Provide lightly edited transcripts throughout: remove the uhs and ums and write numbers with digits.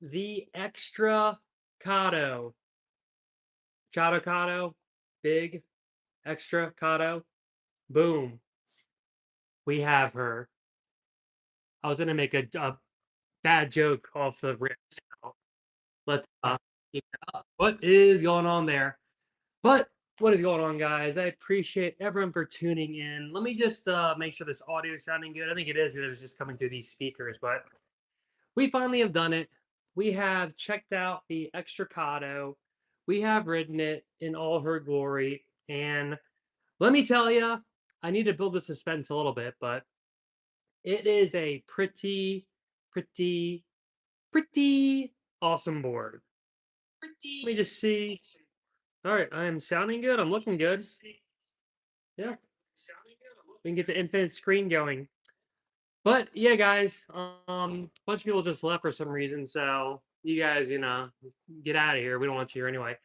the Extra Cado. Machadocado, big, extra Cado. Boom. We have her. I was gonna make a bad joke off the rip. So let's keep it up. What is going on there? But what is going on, guys? I appreciate everyone for tuning in. Let me just make sure this audio is sounding good. I think it is. It was just coming through these speakers, but we finally have done it. We have checked out the Extracado. We have ridden it in all her glory. And let me tell you, I need to build the suspense a little bit, but it is a pretty, pretty awesome board. Let me just see. All right, I am sounding good. I'm looking good. Yeah, we can get the infinite screen going. But yeah, guys, a bunch of people just left for some reason, so you guys, get out of here. We don't want you here anyway.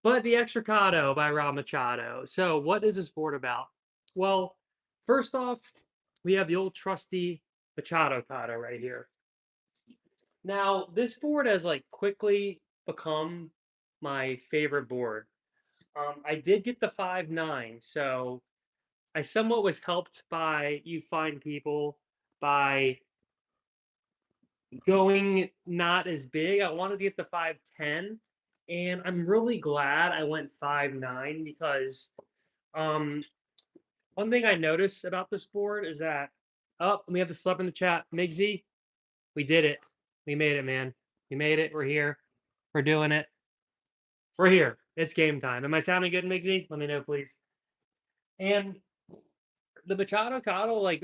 But the Extracado by Rob Machado. So, what is this board about? Well, first off, we have the old trusty Machadocado right here. Now, this board has like quickly become my favorite board. I did get the 5.9, so I somewhat was helped by you fine people by going not as big. I wanted to get the 5.10, and I'm really glad I went 5.9 because um one thing I noticed about this board is that we have the slip in the chat. Migsy, we did it. We made it, man. We made it. We're here. We're doing it. We're here. It's game time. Am I sounding good, Migsy? Let me know, please. And the Machadocado, like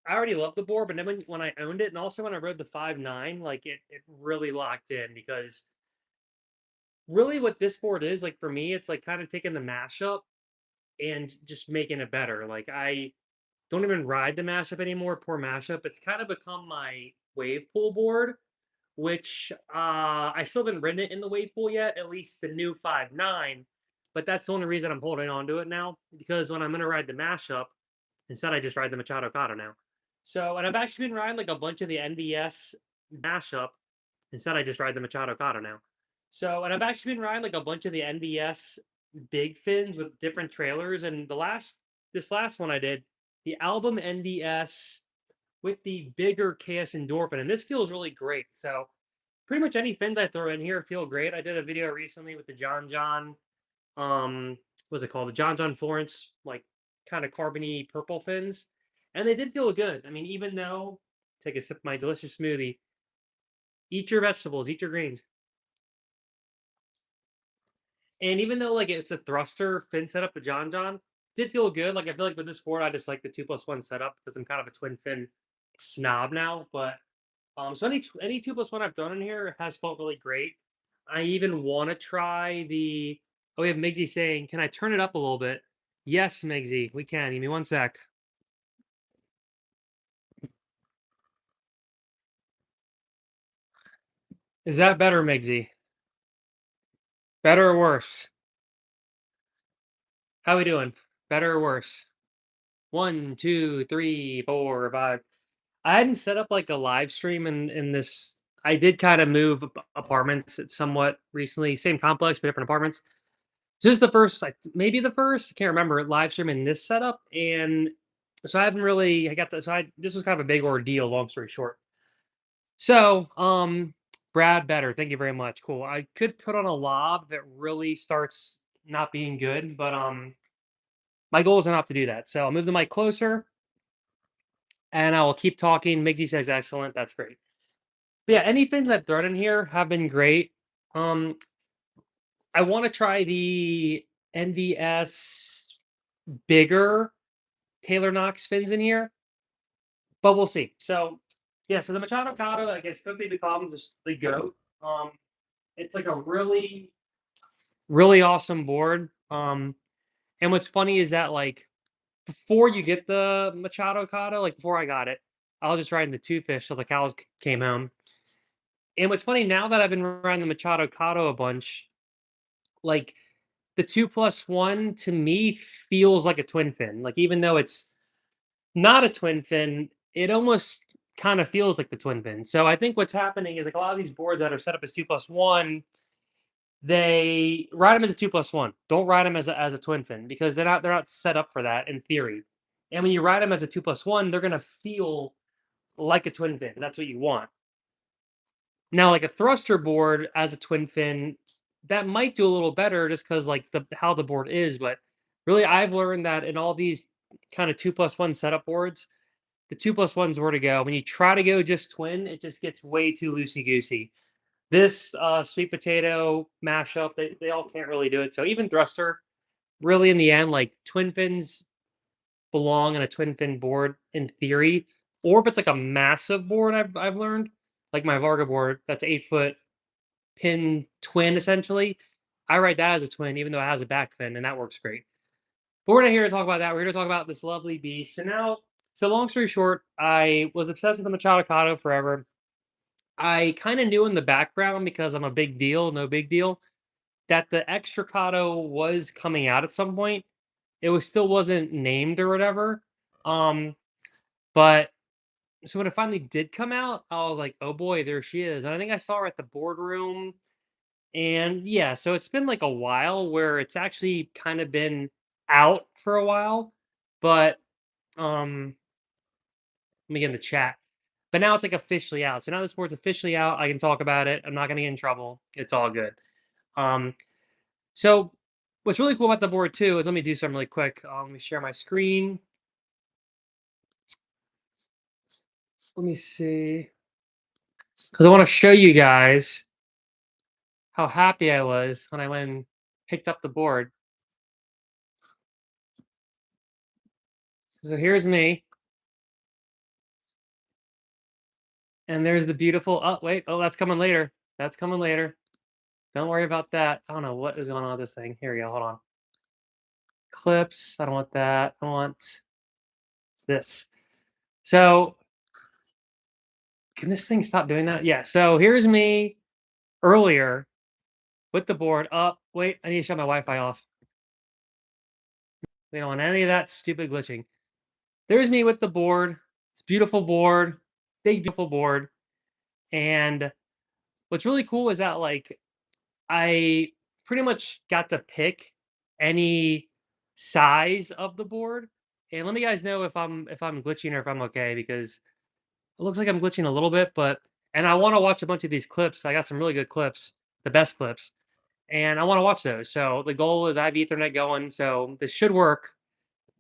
I already loved the board, but then when I owned it, and also when I rode the 5.9, like it really locked in because really what this board is like for me, it's like kind of taking the mashup and just making it better. Like I don't even ride the mashup anymore. Poor mashup. It's kind of become my wave pool board, which I still haven't ridden it in the wave pool yet. At least the new 5.9, but that's the only reason I'm holding on to it now because when I'm gonna ride the mashup, instead I just ride the Machadocado now. So, and I've actually been riding like a bunch of the NVS mashup. Instead, I just ride the Machadocado now. So, and I've actually been riding like a bunch of the NVS big fins with different trailers. And this last one I did, the Album NVS with the bigger KS Endorphin. And this feels really great. So, pretty much any fins I throw in here feel great. I did a video recently with the John, what's it called? The John Florence, like kind of carbony purple fins. And they did feel good. I mean, even though, take a sip of my delicious smoothie, eat your vegetables, eat your greens. And even though like it's a thruster fin setup, the John did feel good. Like I feel like with this board, I just like the 2+1 setup because I'm kind of a twin fin snob now. But so any 2+1 I've done in here has felt really great. I even want to try the. Oh, we have Migsy saying, "Can I turn it up a little bit?" Yes, Migsy, we can. Give me one sec. Is that better, Migsy? Better or worse? How we doing? Better or worse? 1, 2, 3, 4, 5. I hadn't set up like a live stream in this. I did kind of move apartments somewhat recently, same complex but different apartments. So this is the first, like maybe the first, I can't remember, live stream in this setup, and so I haven't really. I got the so I this was kind of a big ordeal. Long story short. So Brad, better. Thank you very much. Cool. I could put on a lob that really starts not being good, but my goal is not to do that. So I'll move the mic closer and I will keep talking. Migsy says excellent. That's great. But yeah, any fins I've thrown in here have been great. Um, I want to try the NVS bigger Taylor Knox fins in here, but we'll see. So yeah, so the Machadocado, I guess, quickly becomes just the goat. It's like a really, really awesome board. And what's funny is that like before you get the Machadocado, like before I got it, I was just riding the two fish till the cows came home. And what's funny now that I've been riding the Machadocado a bunch, like the 2+1 to me feels like a twin fin. Like even though it's not a twin fin, it almost kind of feels like the twin fin. So I think what's happening is like a lot of these boards that are set up as 2+1, they ride them as a 2+1. Don't ride them as a twin fin because they're not set up for that in theory. And when you ride them as a 2+1, they're gonna feel like a twin fin. That's what you want. Now, like a thruster board as a twin fin, that might do a little better just because like the how the board is. But really, I've learned that in all these kind of 2+1 setup boards, the 2+1's where to go. When you try to go just twin, it just gets way too loosey goosey. This sweet potato mashup, they all can't really do it. So even thruster, really in the end, like twin fins belong in a twin fin board in theory, or if it's like a massive board, I've learned, like my Varga board, that's 8 foot pin twin essentially. I ride that as a twin, even though it has a back fin, and that works great. But we're not here to talk about that. We're here to talk about this lovely beast. So long story short, I was obsessed with the Machadocado forever. I kind of knew in the background because I'm a big deal, no big deal, that the Extracado was coming out at some point. It was still wasn't named or whatever. Um, but so when it finally did come out, I was like, oh boy, there she is. And I think I saw her at the boardroom. And yeah, so it's been like a while where it's actually kind of been out for a while. But let me get in the chat. But now it's like officially out. So now the sport's officially out. I can talk about it. I'm not gonna get in trouble. It's all good. Um, so what's really cool about the board too is let me do something really quick. Let me share my screen. Let me see. Because I want to show you guys how happy I was when I went and picked up the board. So here's me. And there's the beautiful, oh, wait, oh, that's coming later. That's coming later. Don't worry about that. I don't know what is going on with this thing. Here we go, hold on. Clips, I don't want that. I want this. So, can this thing stop doing that? Yeah, so here's me earlier with the board. Oh, wait, I need to shut my Wi-Fi off. We don't want any of that stupid glitching. There's me with the board. It's a beautiful board, big, beautiful board. And what's really cool is that like I pretty much got to pick any size of the board. And let me guys know if I'm glitching or if I'm okay because it looks like I'm glitching a little bit, but and I want to watch a bunch of these clips. I got some really good clips, the best clips, and I want to watch those. So the goal is I have Ethernet going, so this should work.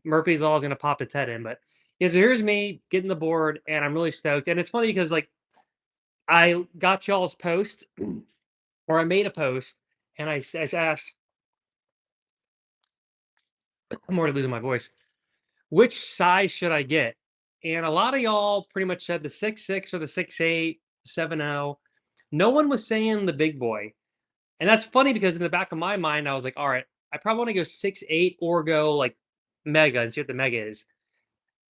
Murphy's Law is going to pop its head in, but yeah. So here's me getting the board, and I'm really stoked. And it's funny because like I got y'all's post, or I made a post, and I asked. I'm already losing my voice. Which size should I get? And a lot of y'all pretty much said the 6'6" or the 6'8", 7'0". No one was saying the big boy. And that's funny because in the back of my mind, I was like, all right, I probably want to go 6'8" or go like mega and see what the mega is.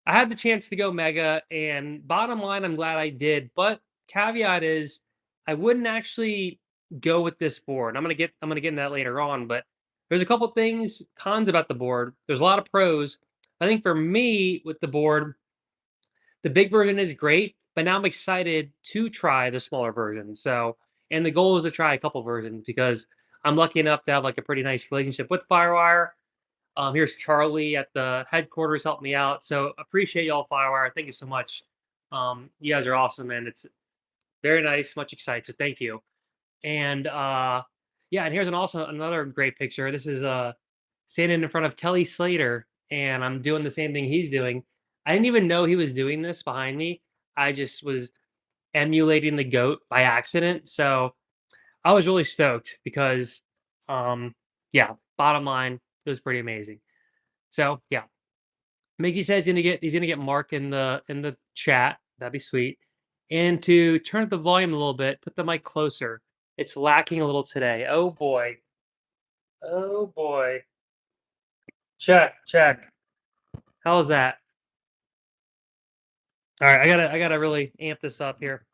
I had the chance to go mega, and bottom line, I'm glad I did. But caveat is, I wouldn't actually go with this board. I'm gonna get into that later on. But there's a couple things cons about the board. There's a lot of pros. I think for me with the board, the big version is great, but now I'm excited to try the smaller version. So, and the goal is to try a couple versions because I'm lucky enough to have like a pretty nice relationship with FireWire. Here's Charlie at the headquarters helped me out. So appreciate y'all, FireWire. Thank you so much. You guys are awesome, and it's very nice, much excited. So thank you. And yeah, and here's also another great picture. This is standing in front of Kelly Slater, and I'm doing the same thing he's doing. I didn't even know he was doing this behind me. I just was emulating the goat by accident. So I was really stoked because yeah, bottom line, it was pretty amazing. So yeah. Migsy says he's gonna get Mark in the chat. That'd be sweet. And to turn up the volume a little bit, put the mic closer. It's lacking a little today. Oh boy. Oh boy. Check, check. How's that? All right, I gotta really amp this up here.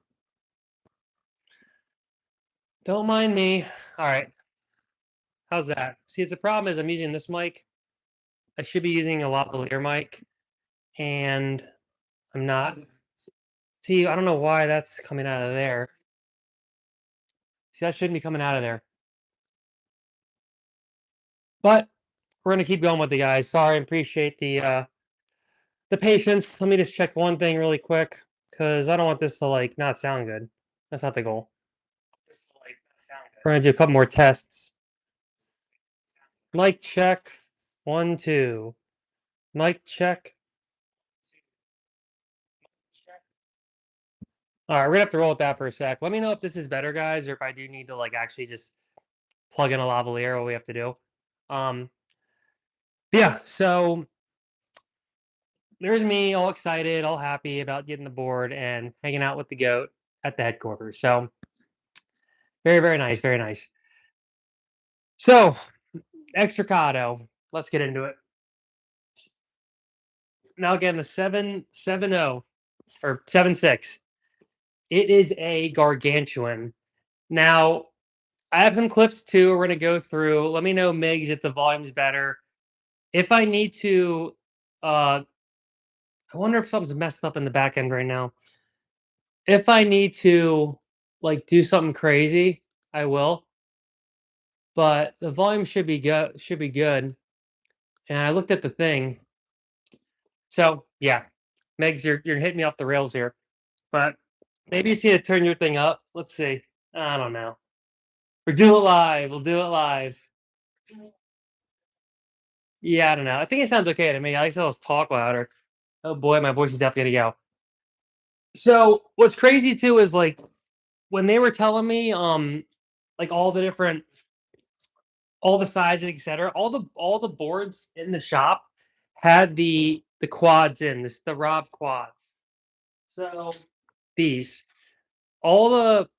Don't mind me. All right. How's that? See, it's a problem is I'm using this mic. I should be using a lavalier mic, and I'm not. See, I don't know why that's coming out of there. See, that shouldn't be coming out of there. But we're gonna keep going with the guys. Sorry, appreciate the patience. Let me just check one thing really quick because I don't want this to like not sound good. That's not the goal. We're gonna do a couple more tests. Mic check. 1, 2. Mic check. All right, we're gonna have to roll with that for a sec. Let me know if this is better, guys, or if I do need to like actually just plug in a lavalier. What we have to do. Um, yeah. So there's me, all excited, all happy about getting the board and hanging out with the goat at the headquarters. So very, very nice, very nice. So Extracado, let's get into it. Now again, the 770 or 76. It is a gargantuan. Now, I have some clips too. We're gonna go through. Let me know, Migs, if the volume's better. If I need to, I wonder if something's messed up in the back end right now. If I need to like do something crazy, I will. But the volume should be good. Should be good. And I looked at the thing. So yeah, Megs, you're hitting me off the rails here. But maybe you see to turn your thing up. Let's see. I don't know. We'll do it live. We'll do it live. Yeah, I don't know. I think it sounds okay to me. I like to talk louder. Oh boy, my voice is definitely gonna go. So what's crazy too is like when they were telling me like all the different all the sizes, etc. All the boards in the shop had the quads in this the Rob quads. So these all the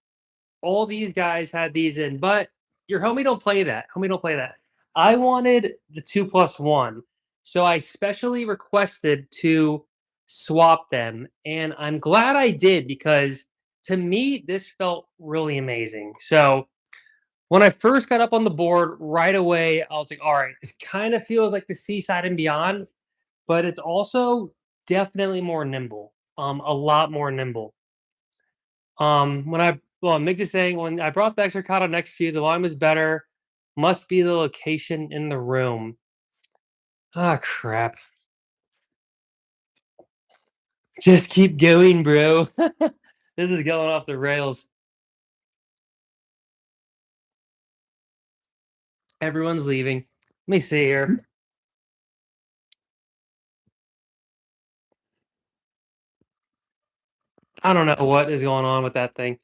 all these guys had these in, but your homie don't play that. Homie don't play that. I wanted the 2+1, so I specially requested to swap them, and I'm glad I did because to me this felt really amazing. So when I first got up on the board right away, I was like, all right, this kind of feels like the Seaside and Beyond, but it's also definitely more nimble. A lot more nimble. When I well, Mick is saying when I brought the Extracado next to you, the volume is better. Must be the location in the room. Ah, crap. Just keep going, bro. This is going off the rails. Everyone's leaving. Let me see here. I don't know what is going on with that thing.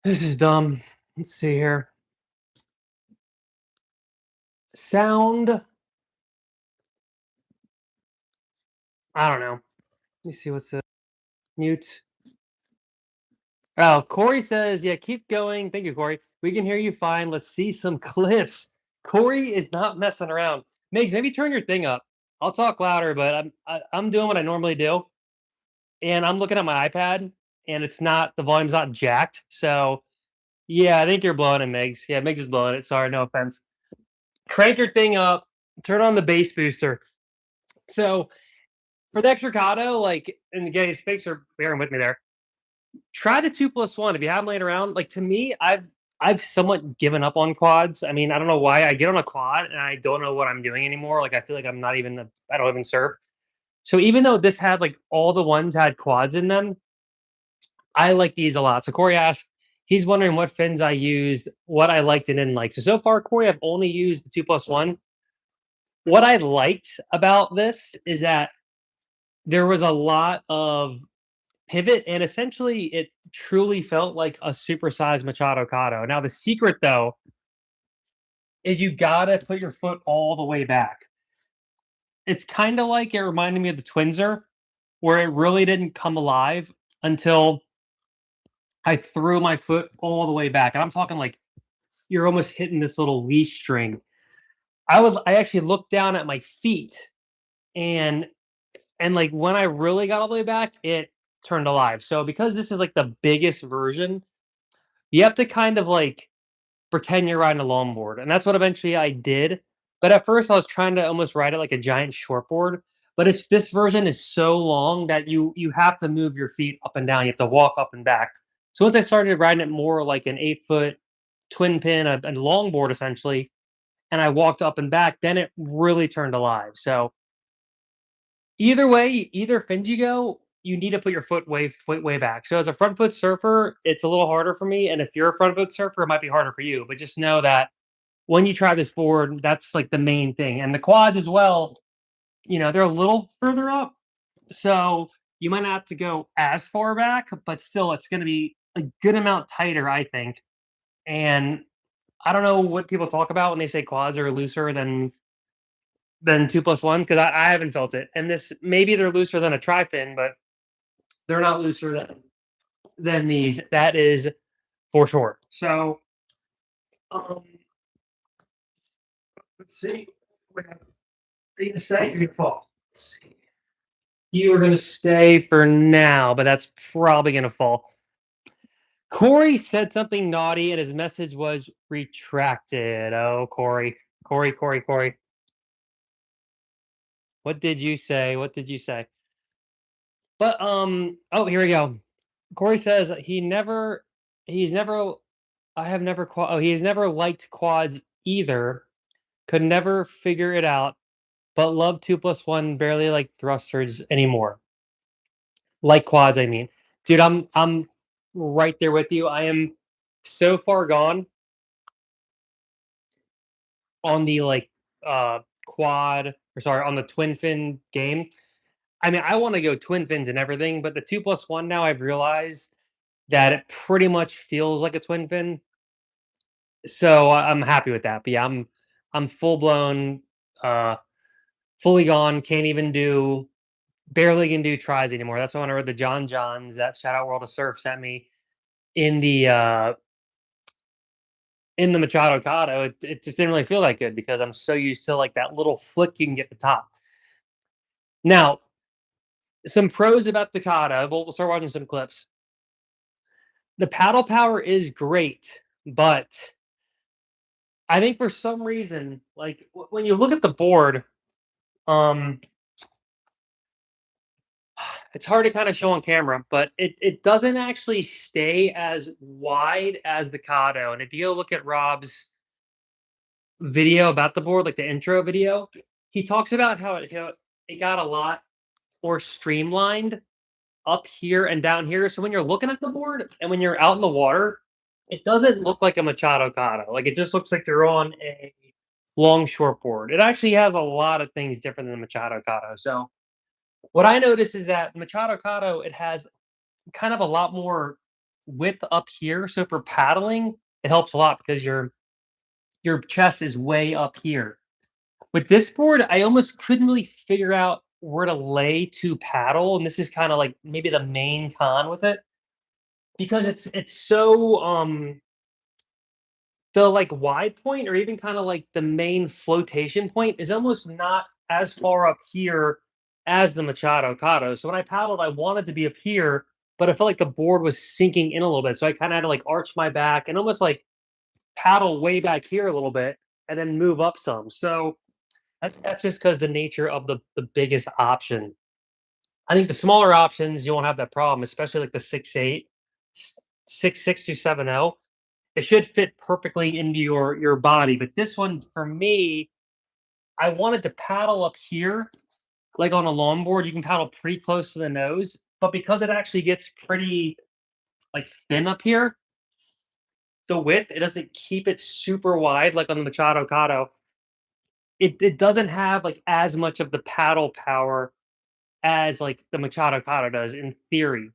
This is dumb. Let's see here. Sound. I don't know. Let me see what's the mute. Oh, Corey says, yeah, keep going. Thank you, Corey. We can hear you fine. Let's see some clips. Corey is not messing around. Migs, maybe turn your thing up. I'll talk louder, but I'm doing what I normally do. And I'm looking at my iPad and it's not the volume's not jacked. So yeah, I think you're blowing it, Migs. Yeah, Migs is blowing it. Sorry, no offense. Crank your thing up, turn on the bass booster. So for the Extracado, like, and again, thanks for bearing with me there. Try the 2+1 if you have them laying around. Like to me, I've somewhat given up on quads. I mean, I don't know why I get on a quad and I don't know what I'm doing anymore. Like I feel like I'm not even I don't even surf. So even though this had like all the ones had quads in them, I like these a lot. So Corey asked, he's wondering what fins I used, what I liked and didn't like. So far, Corey, I've only used the 2+1. What I liked about this is that there was a lot of pivot, and essentially it truly felt like a supersized Machadocado. Now the secret though is you gotta put your foot all the way back. It's kind of like it reminded me of the Twinser, where it really didn't come alive until I threw my foot all the way back. And I'm talking like you're almost hitting this little leash string. I actually looked down at my feet and like when I really got all the way back, it turned alive. So because this is like the biggest version, you have to kind of like pretend you're riding a longboard. And that's what eventually I did. But at first I was trying to almost ride it like a giant shortboard. but it's this version is so long that you have to move your feet up and down. You have to walk up and back. So once I started riding it more like an 8-foot twin pin, a longboard essentially, and I walked up and back, then it really turned alive. So either way, either fins you go, you need to put your foot way back. So as a front foot surfer, it's a little harder for me. And if you're a front foot surfer, it might be harder for you. But just know that when you try this board, that's like the main thing. And the quads as well, they're a little further up. So you might not have to go as far back, but still it's gonna be a good amount tighter, I think. And I don't know what people talk about when they say quads are looser than 2+1 because I haven't felt it. And this maybe they're looser than a tri fin, but they're not looser than these. That is for sure. So um, let's see. What are you gonna say? You're gonna fall. Let's see. You are gonna stay for now, but that's probably gonna fall. Corey said something naughty and his message was retracted. Oh, Corey. Corey, Corey, Corey. What did you say? What did you say? But oh, here we go. Corey says he's never I have never he has never liked quads either. Could never figure it out, but love 2+1, barely like thrusters anymore. Like quads, I mean. Dude, I'm right there with you. I am so far gone on the like quad or sorry, on the twin fin game. I mean, I want to go twin fins and everything, but the 2+1 now I've realized that it pretty much feels like a twin fin. So I'm happy with that. But yeah, I'm full blown, uh, fully gone. Can't even do, barely can do tries anymore. That's why when I read the John Johns that Shout Out World of Surf sent me in the Machadocado, it just didn't really feel that good because I'm so used to like that little flick you can get at the top. Now, some pros about the kata. We'll start watching some clips. The paddle power is great, but I think for some reason, like when you look at the board, um, it's hard to kind of show on camera, but it doesn't actually stay as wide as the Kado. And if you go look at Rob's video about the board, like the intro video, he talks about how it got a lot more streamlined up here and down here. So when you're looking at the board and when you're out in the water, it doesn't look like a Machadocado. Like it just looks like you're on a long shortboard. It actually has a lot of things different than the Machadocado. So what I notice is that Machadocado, it has kind of a lot more width up here. So for paddling, it helps a lot because your chest is way up here. With this board, I almost couldn't really figure out where to lay to paddle, and this is kind of like maybe the main con with it because it's so the like wide point or even kind of like the main flotation point is almost not as far up here as the Machado Cado. So when I paddled, I wanted to be up here, but I felt like the board was sinking in a little bit. So I kind of had to like arch my back and almost like paddle way back here a little bit and then move up some. So that's just because the nature of the biggest option. I think the smaller options you won't have that problem, especially like the 6'8", 6'6" to 7'0". It should fit perfectly into your body. But this one for me, I wanted to paddle up here, like on a longboard. You can paddle pretty close to the nose, but because it actually gets pretty like thin up here, the width it doesn't keep it super wide like on the Machado Cado. It doesn't have like as much of the paddle power as like the Machado Cado does in theory.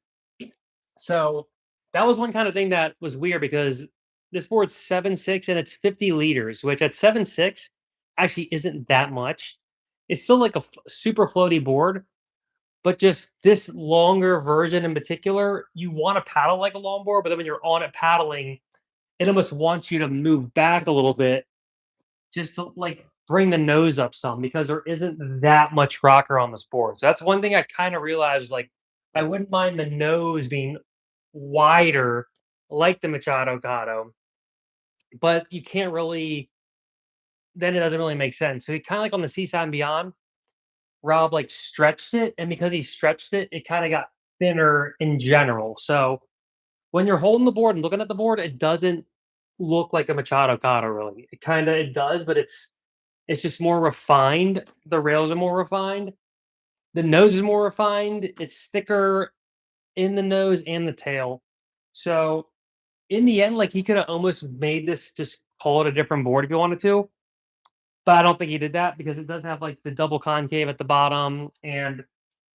So that was one kind of thing that was weird because this board's 7.6 and it's 50 liters, which at 7.6 actually isn't that much. It's still like a super floaty board, but just this longer version in particular, you want to paddle like a longboard, but then when you're on it paddling, it almost wants you to move back a little bit just to like bring the nose up some because there isn't that much rocker on this board. So that's one thing I kind of realized like I wouldn't mind the nose being wider like the Machado Cado, but you can't really then it doesn't really make sense. So kind of like on the Seaside and Beyond, Rob like stretched it, and because he stretched it, it kind of got thinner in general. So when you're holding the board and looking at the board, it doesn't look like a Machado Cado really. It does, but it's just more refined. The rails are more refined. The nose is more refined. It's thicker in the nose and the tail. So in the end, like he could have almost made this just call it a different board if you wanted to. But I don't think he did that because it does have like the double concave at the bottom, and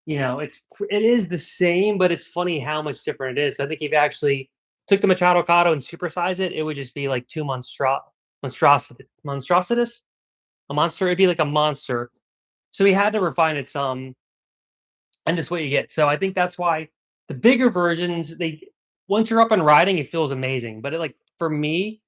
it is the same, but it's funny how much different it is. I think if you actually took the Machado Cado and supersize it, it would just be like two monstrosities, a monster. It'd be like a monster. So he had to refine it some, and that's what you get. So I think that's why the bigger versions, they once you're up and riding, it feels amazing. But like for me,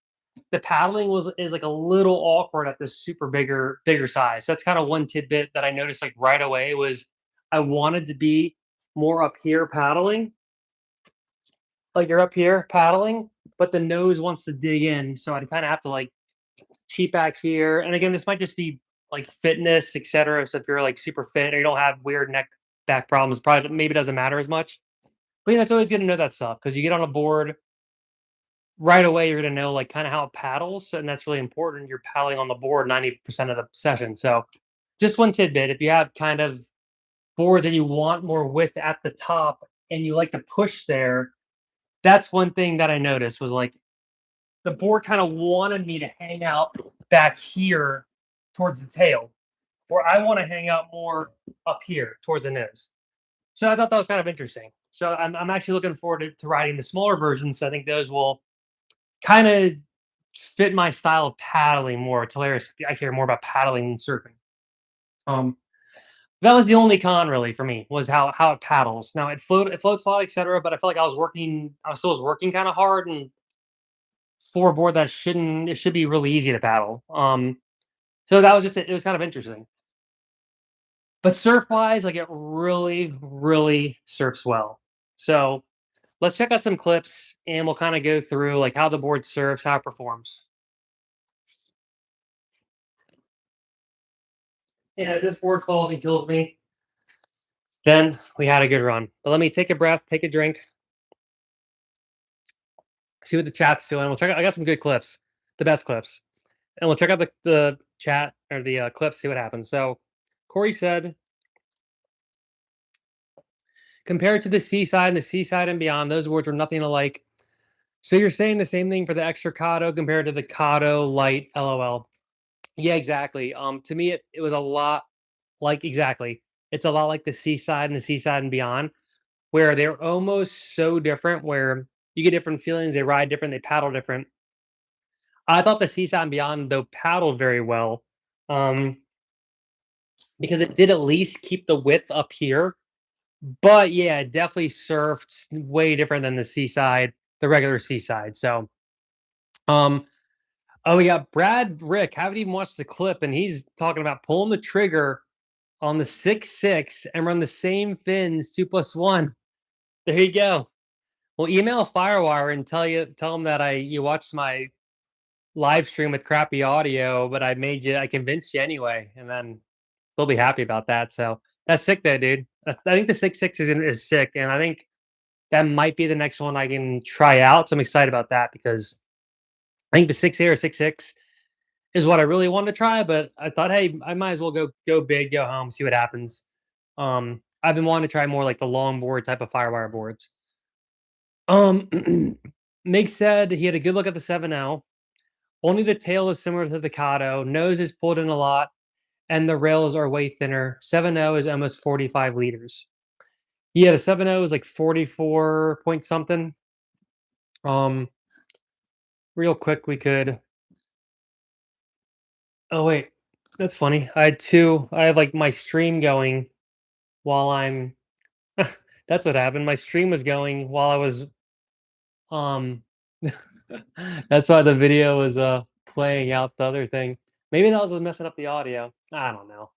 the paddling is like a little awkward at this super bigger size. So that's kind of one tidbit that I noticed like right away was I wanted to be more up here paddling. Like you're up here paddling, but the nose wants to dig in. So I kind of have to like cheat back here. And again, this might just be like fitness, etc. So if you're like super fit or you don't have weird neck back problems, probably maybe doesn't matter as much. But it's always good to know that stuff because you get on a board right away, you're going to know like kind of how it paddles, and that's really important. You're paddling on the board 90% of the session. So, just one tidbit: if you have kind of boards and you want more width at the top, and you like to push there, that's one thing that I noticed was like the board kind of wanted me to hang out back here towards the tail, where I want to hang out more up here towards the nose. So I thought that was kind of interesting. So I'm actually looking forward to riding the smaller versions. So I think those will kind of fit my style of paddling more. It's hilarious. I care more about paddling than surfing. Um, that was the only con really for me was how it paddles. Now it floats a lot, etc. But I felt like I still was working kind of hard and for a board that shouldn't it should be really easy to paddle. So that was just it was kind of interesting. But surf wise, like it really surfs well. So let's check out some clips and we'll kind of go through like how the board surfs, how it performs. Yeah, this board falls and kills me. Then we had a good run. But let me take a breath, take a drink, see what the chat's doing. We'll check out, I got some good clips, the best clips. And we'll check out the chat or the clips, see what happens. So Corey said, compared to the seaside and the seaside and beyond, those words were nothing alike. So you're saying the same thing for the Extracado compared to the Cado Light, LOL. Yeah, exactly. To me, it was a lot like exactly. It's a lot like the seaside and the seaside and beyond, where they're almost so different. Where you get different feelings, they ride different, they paddle different. I thought the seaside and beyond though paddled very well, um, because it did at least keep the width up here. But yeah, it definitely surfed way different than the seaside, the regular seaside. So, um, oh, we got Brad Rick. Haven't even watched the clip, and he's talking about pulling the trigger on the 6.6 and run the same fins 2+1. There you go. Well, email Firewire and tell them that you watched my live stream with crappy audio, but I convinced you anyway, and then they'll be happy about that. So that's sick, though, dude. I think the 6.6 is sick, and I think that might be the next one I can try out. So I'm excited about that because I think the 6A or 6.6 is what I really wanted to try, but I thought, hey, I might as well go big, go home, see what happens. I've been wanting to try more like the longboard type of Firewire boards. Mig said he had a good look at the 7.0. Only the tail is similar to the Cado. Nose is pulled in a lot, and the rails are way thinner. 7.0 is almost 45 liters. Yeah, the 7.0 is like 44 point something. Real quick, we could. Oh wait, that's funny. I had two. I have like my stream going while I'm. That's what happened. My stream was going while I was. Um, that's why the video was playing out the other thing. Maybe that was messing up the audio. I don't know.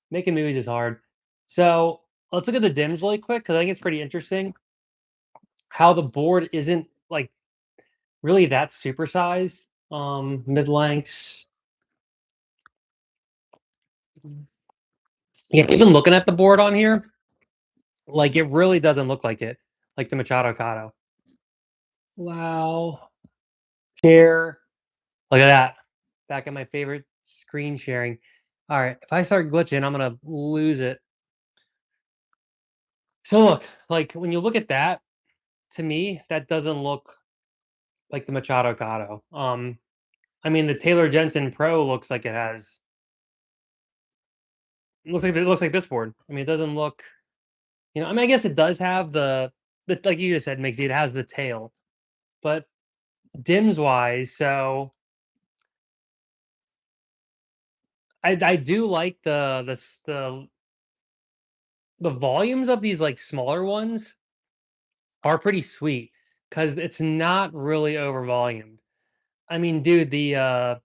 Making movies is hard. So let's look at the dims really quick because I think it's pretty interesting how the board isn't like really that supersized. Mid lengths. Yeah, even looking at the board on here, like it really doesn't look like it, like the Machadocado. Wow. Share. Look at that. Back at my favorite screen sharing. All right, if I start glitching, I'm gonna lose it. So look, like when you look at that, to me, that doesn't look like the Machadocado. I mean, the Taylor Jensen Pro looks like it looks like this board. I mean, it doesn't look, I mean, I guess it does have the like you just said, Migsy, it has the tail, but dims wise, so I do like the volumes of these like smaller ones are pretty sweet because it's not really over volumed. I mean, dude, the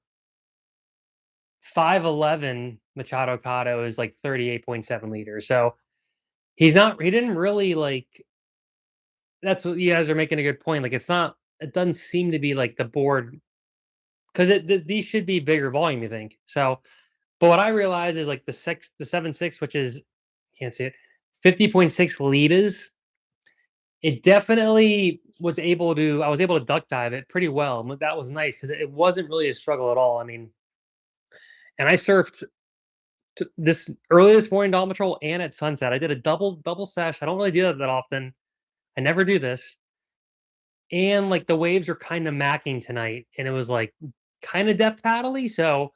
511 Machado Cado is like 38.7 liters. So he didn't really like, that's what you guys are making a good point. Like, it doesn't seem to be like the board because these should be bigger volume, you think. So, but what I realize is like the 7.6, which is, can't see it, 50.6 liters. It definitely I was able to duck dive it pretty well. And that was nice because it wasn't really a struggle at all. I mean, and I surfed this early this morning, Dolphin Patrol, and at sunset. I did a double sesh. I don't really do that often. I never do this. And like the waves are kind of macking tonight, and it was like kind of death paddly. So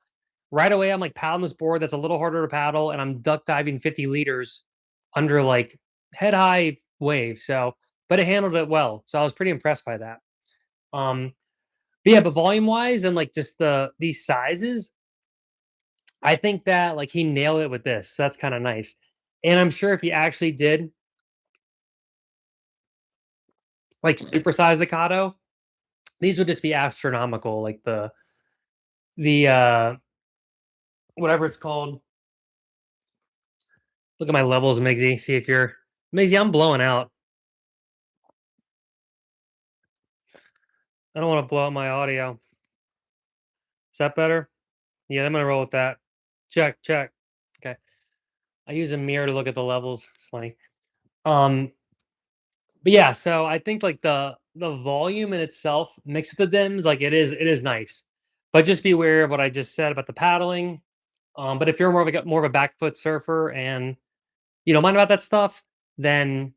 right away, I'm like paddling this board that's a little harder to paddle, and I'm duck diving 50 liters under like head high waves. So, but it handled it well. So I was pretty impressed by that. Um, but yeah, but volume wise and like just these sizes, I think that like he nailed it with this. So that's kind of nice. And I'm sure if he actually did like supersize the Kato, these would just be astronomical. Like the whatever it's called. Look at my levels, Migsy. See if you're Migsy. I'm blowing out. I don't want to blow out my audio. Is that better? Yeah, I'm gonna roll with that. Check, check. Okay. I use a mirror to look at the levels. It's funny. Um, but yeah, so I think like the volume in itself mixed with the dims, like it is nice. But just be aware of what I just said about the paddling. But if you're more of a back foot surfer and you don't mind about that stuff, then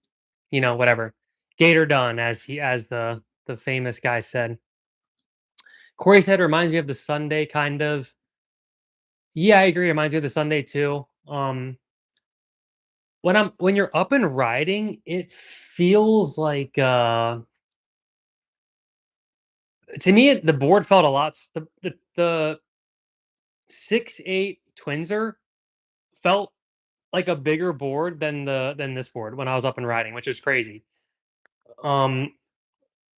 whatever. Gator done, as the famous guy said. Corey's head reminds me of the Sunday kind of. Yeah, I agree. It reminds me of the Sunday too. When you're up and riding, it feels like to me the board felt a lot the 6.8 Twinser felt like a bigger board than this board when I was up and riding, which is crazy. Um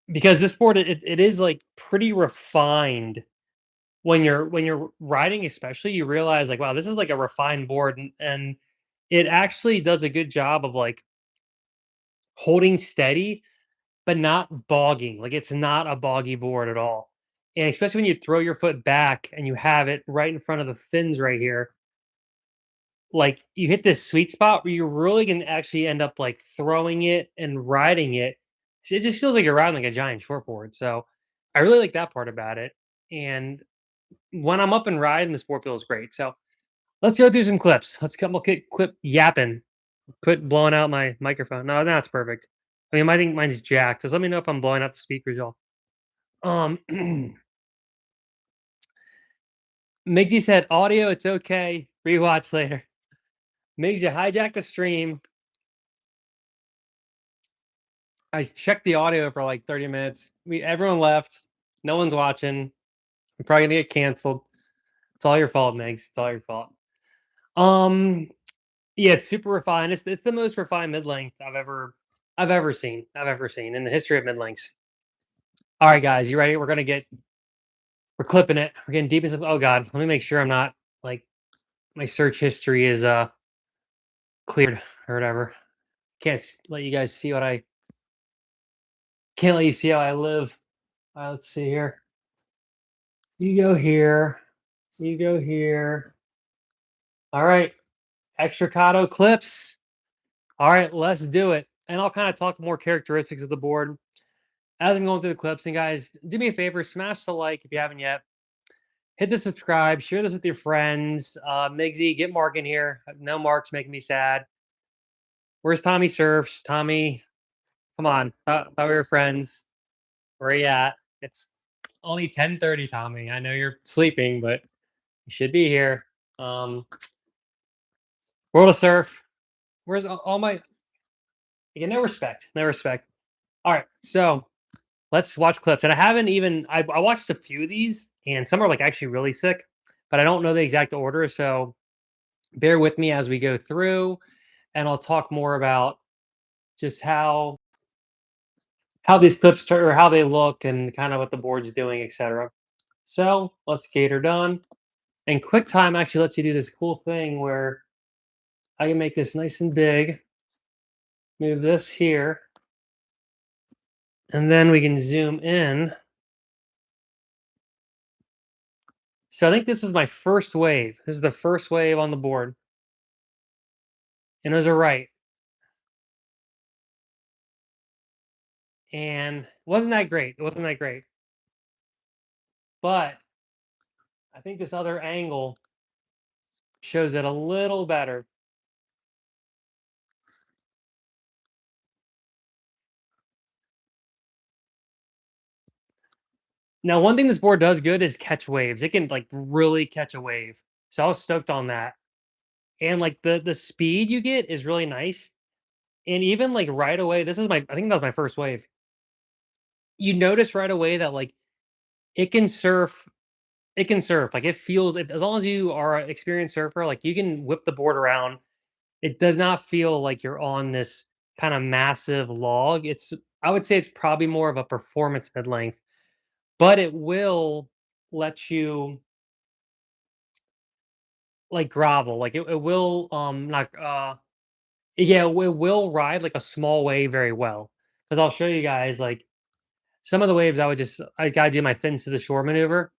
because this board it is like pretty refined when you're riding, especially you realize like wow, this is like a refined board, and it actually does a good job of like holding steady but not bogging. Like it's not a boggy board at all. And especially when you throw your foot back and you have it right in front of the fins right here, like you hit this sweet spot where you're really gonna actually end up like throwing it and riding it. So it just feels like you're riding like a giant shortboard. So I really like that part about it. And when I'm up and riding, the sport feels great. So let's go through some clips. Let's come okay, quit yapping. Quit blowing out my microphone. No, that's perfect. I mean, I think mine's jacked. Just let me know if I'm blowing out the speakers, y'all. Um, Migsy said, "Audio, it's okay. Rewatch later." Migs, you hijacked the stream. I checked the audio for like 30 minutes. Everyone left. No one's watching. I'm probably gonna get canceled. It's all your fault, Migs. It's all your fault. Um, yeah, it's super refined. It's the most refined mid length I've ever seen in the history of mid lengths. All right, guys, you ready? We're clipping it. We're getting deep into. Oh God, let me make sure I'm not like my search history is cleared or whatever. Let you guys see what I can't let you see how I live. Let's see here. You go here. You go here. All right. Extracado clips. All right, let's do it. And I'll kind of talk more characteristics of the board as I'm going through the clips. And guys, do me a favor, smash the like if you haven't yet. Hit the subscribe, share this with your friends. Migsy, get Mark in here. No Mark's making me sad. Where's Tommy Surfs? Tommy, come on. Thought we were friends. Where are you at? It's only 10:30, Tommy. I know you're sleeping, but you should be here. Um, World of Surf. Where's all my? Yeah, no respect. No respect. All right, so let's watch clips. And I haven't even. I watched a few of these, and some are like actually really sick, but I don't know the exact order. So bear with me as we go through, and I'll talk more about just how these clips turn or how they look and kind of what the board's doing, etc. So let's get her done. And QuickTime actually lets you do this cool thing where I can make this nice and big, move this here, and then we can zoom in. So I think this is my first wave. This is the first wave on the board. And it was a right. And it wasn't that great. It wasn't that great. But I think this other angle shows it a little better. Now, one thing this board does good is catch waves. It can like really catch a wave. So I was stoked on that. And like the speed you get is really nice. And even like right away, this is my I think that was my first wave. You notice right away that like it can surf. It can surf. Like it feels if, as long as you are an experienced surfer, like you can whip the board around. It does not feel like you're on this kind of massive log. I would say it's probably more of a performance mid length, but it will let you like grovel. Like it will not yeah, it will ride like a small wave very well. Because I'll show you guys like some of the waves I gotta do my fins to the shore maneuver.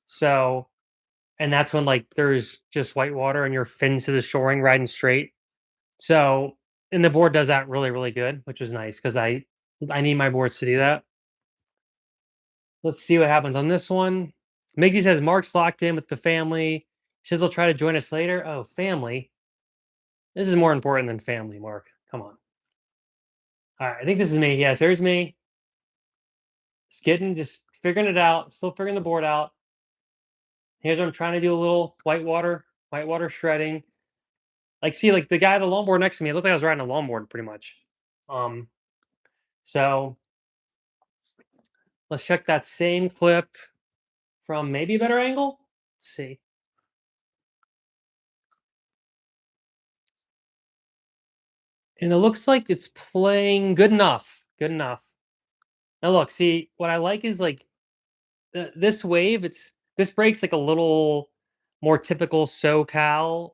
So and that's when like there's just white water and your fins to the shoring riding straight. So and the board does that really, really good, which was nice because I need my boards to do that. Let's see what happens on this one. Migsy says Mark's locked in with the family. She says he'll try to join us later. Oh, family. This is more important than family, Mark. Come on. All right, I think this is me. Yes, there's me. Just figuring it out. Still figuring the board out. Here's what I'm trying to do a little white water shredding. Like, see, like the guy at the longboard next to me, it looked like I was riding a longboard pretty much. Um, so let's check that same clip from maybe a better angle. Let's see. And it looks like it's playing good enough. Good enough. Now look, see, what I like is like this wave, this breaks like a little more typical SoCal.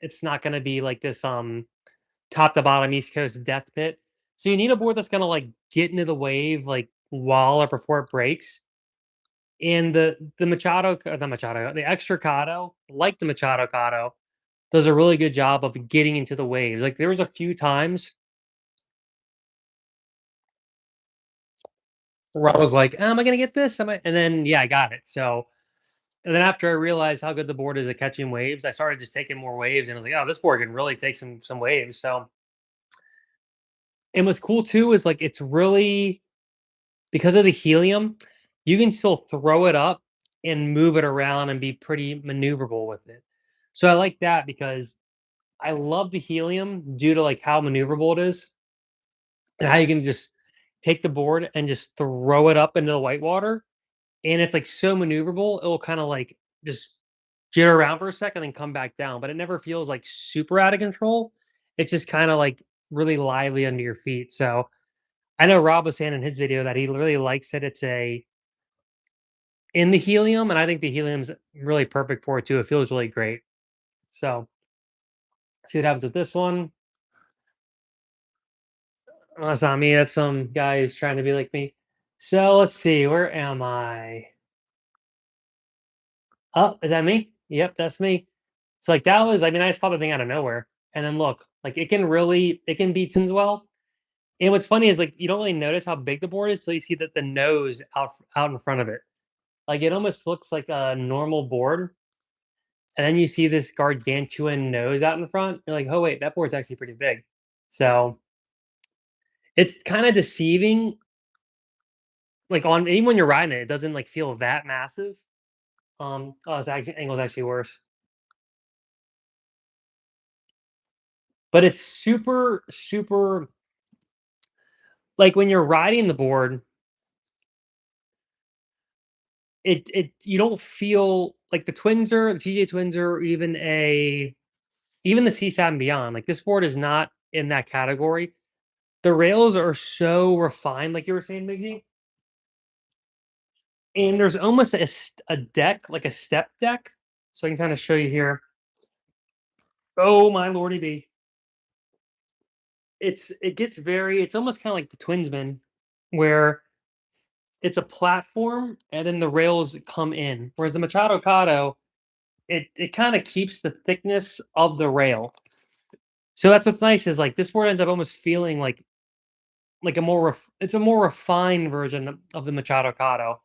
It's not gonna be like this top to bottom East Coast death pit. So you need a board that's gonna like get into the wave like while or before it breaks. And the Extracado, like the Machadocado, does a really good job of getting into the waves. Like there was a few times where I was like, "Am I gonna get this? Am I?" And then yeah, I got it. So and then after I realized how good the board is at catching waves, I started just taking more waves, and I was like, "Oh, this board can really take some waves." So and what's cool too is like it's really because of the helium, you can still throw it up and move it around and be pretty maneuverable with it. So I like that because I love the helium due to like how maneuverable it is and how you can just take the board and just throw it up into the whitewater. And it's like so maneuverable, it'll kind of like just jitter around for a second and then come back down, but it never feels like super out of control. It's just kind of like really lively under your feet. So I know Rob was saying in his video that he really likes it. It's a in the helium, and I think the helium's really perfect for it too. It feels really great. So see what happens with this one. Oh, that's not me. That's some guy who's trying to be like me. So let's see. Where am I? Oh, is that me? Yep, that's me. So like that was, I mean, I just caught the thing out of nowhere. And then look, like it can beat Sims well. And what's funny is like you don't really notice how big the board is till you see that the nose out in front of it. Like it almost looks like a normal board, and then you see this gargantuan nose out in front. You're like, oh wait, that board's actually pretty big. So it's kind of deceiving. Like on even when you're riding it, it doesn't like feel that massive. Oh, its actually angle's actually worse, but it's super like when you're riding the board, it you don't feel like the TJ Twinser, or even the CSAT and beyond. Like this board is not in that category. The rails are so refined, like you were saying, Miggy. And there's almost a deck, like a step deck. So I can kind of show you here. Oh my lordy be. It's almost kind of like the Twinsman, where it's a platform and then the rails come in. Whereas the Machadocado, it kind of keeps the thickness of the rail. So that's what's nice is like this board ends up almost feeling like it's a more refined version of the Machadocado.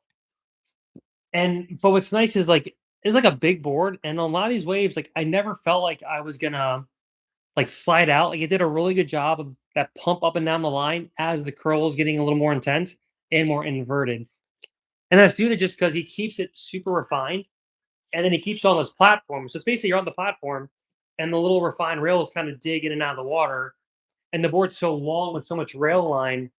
And but what's nice is like it's like a big board, and on a lot of these waves, like I never felt like I was gonna like slide out. Like it did a really good job of that pump up and down the line as the curl is getting a little more intense and more inverted. And that's due to just because he keeps it super refined, and then he keeps on this platform. So it's basically you're on the platform, and the little refined rails kind of dig in and out of the water, and the board's so long with so much rail line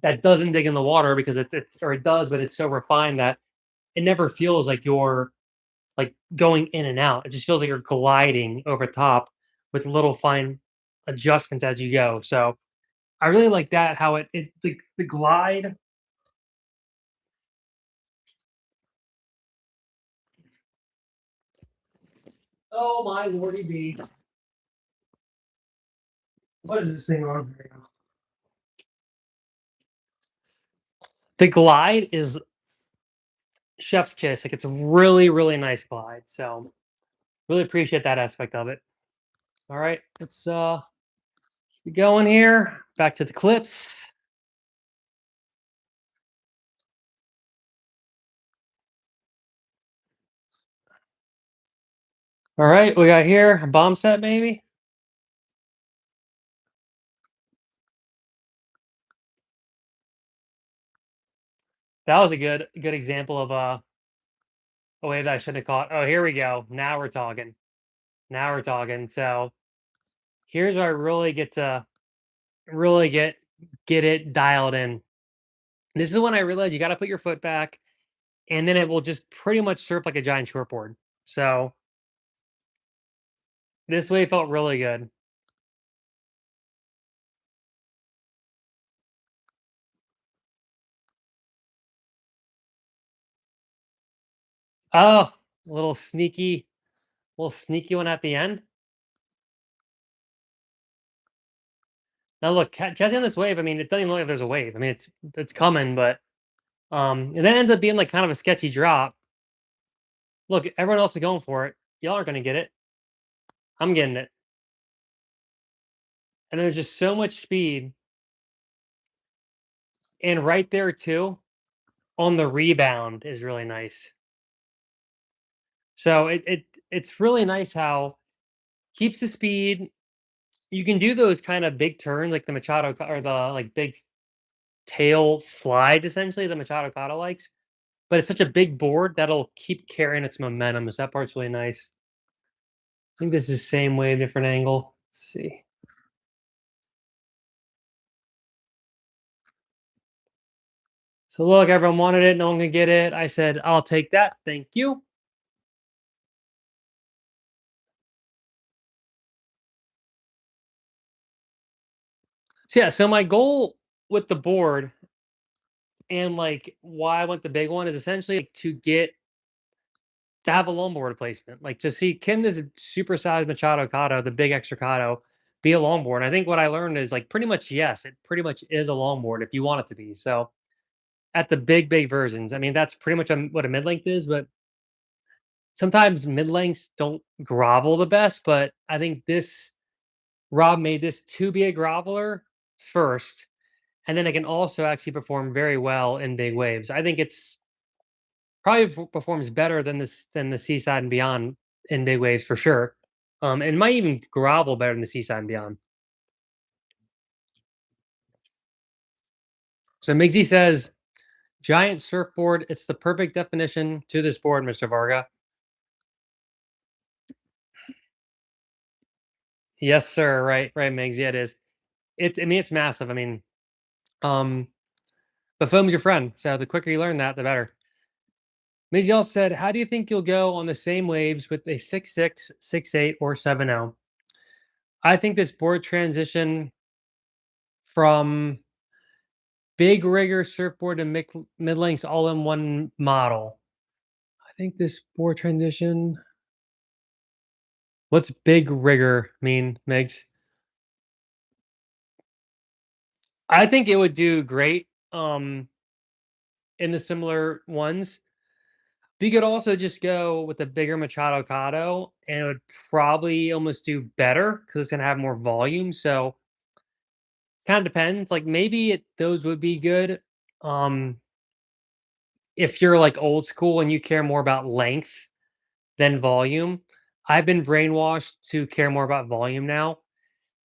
that doesn't dig in the water because it's or it does, but it's so refined that it never feels like you're like going in and out. It just feels like you're gliding over top with little fine adjustments as you go. So I really like that how the glide. Oh my lordy be. What is this thing on? Here we go. The glide is chef's kiss. Like it's a really nice glide. So really appreciate that aspect of it. All right, let's keep going here. Back to the clips. All right, we got here a bomb set maybe. That was a good example of a wave that I shouldn't have caught. Oh, here we go. Now we're talking. Now we're talking. So here's where I really get to really get it dialed in. This is when I realized you got to put your foot back, and then it will just pretty much surf like a giant shortboard. So this wave felt really good. Oh, a little sneaky one at the end. Now look, catching on this wave. I mean, it doesn't even look like there's a wave. I mean, it's coming, but and then it ends up being like kind of a sketchy drop. Look, everyone else is going for it. Y'all aren't gonna get it. I'm getting it. And there's just so much speed. And right there too, on the rebound is really nice. So it's really nice how keeps the speed. You can do those kind of big turns like the Machado or the like big tail slides essentially the Machado Cado likes, but it's such a big board that'll keep carrying its momentum. So that part's really nice. I think this is the same way, different angle. Let's see. So look, everyone wanted it. No one can get it. I said, I'll take that. Thank you. So yeah, so my goal with the board and like why I want the big one is essentially like, to have a longboard replacement. Like to see can this supersized Machadocado, the big Extracado, be a longboard? And I think what I learned is like pretty much yes, it pretty much is a longboard if you want it to be. So at the big versions, I mean that's pretty much what a mid length is, but sometimes mid lengths don't grovel the best, but I think this Rob made this to be a groveler first, and then it can also actually perform very well in big waves. I think it's probably performs better than the Seaside and Beyond in big waves for sure. And might even grovel better than the Seaside and Beyond. So Migsy says, giant surfboard. It's the perfect definition to this board, Mr. Varga. Yes, sir. Right, right, Migs. Yeah, it is. I mean, it's massive. I mean, um, but foam's your friend. So the quicker you learn that, the better. Migs also said, how do you think you'll go on the same waves with a 6'6", 6'8", or 7'0"? I think this board transition from big rigger surfboard and mid lengths all in one model. I think this board transition. What's big rigger mean, Migs? I think it would do great in the similar ones. We could also just go with a bigger Machadocado and it would probably almost do better because it's gonna have more volume. So kind of depends. Like maybe those would be good. Um, if you're like old school and you care more about length than volume, I've been brainwashed to care more about volume now.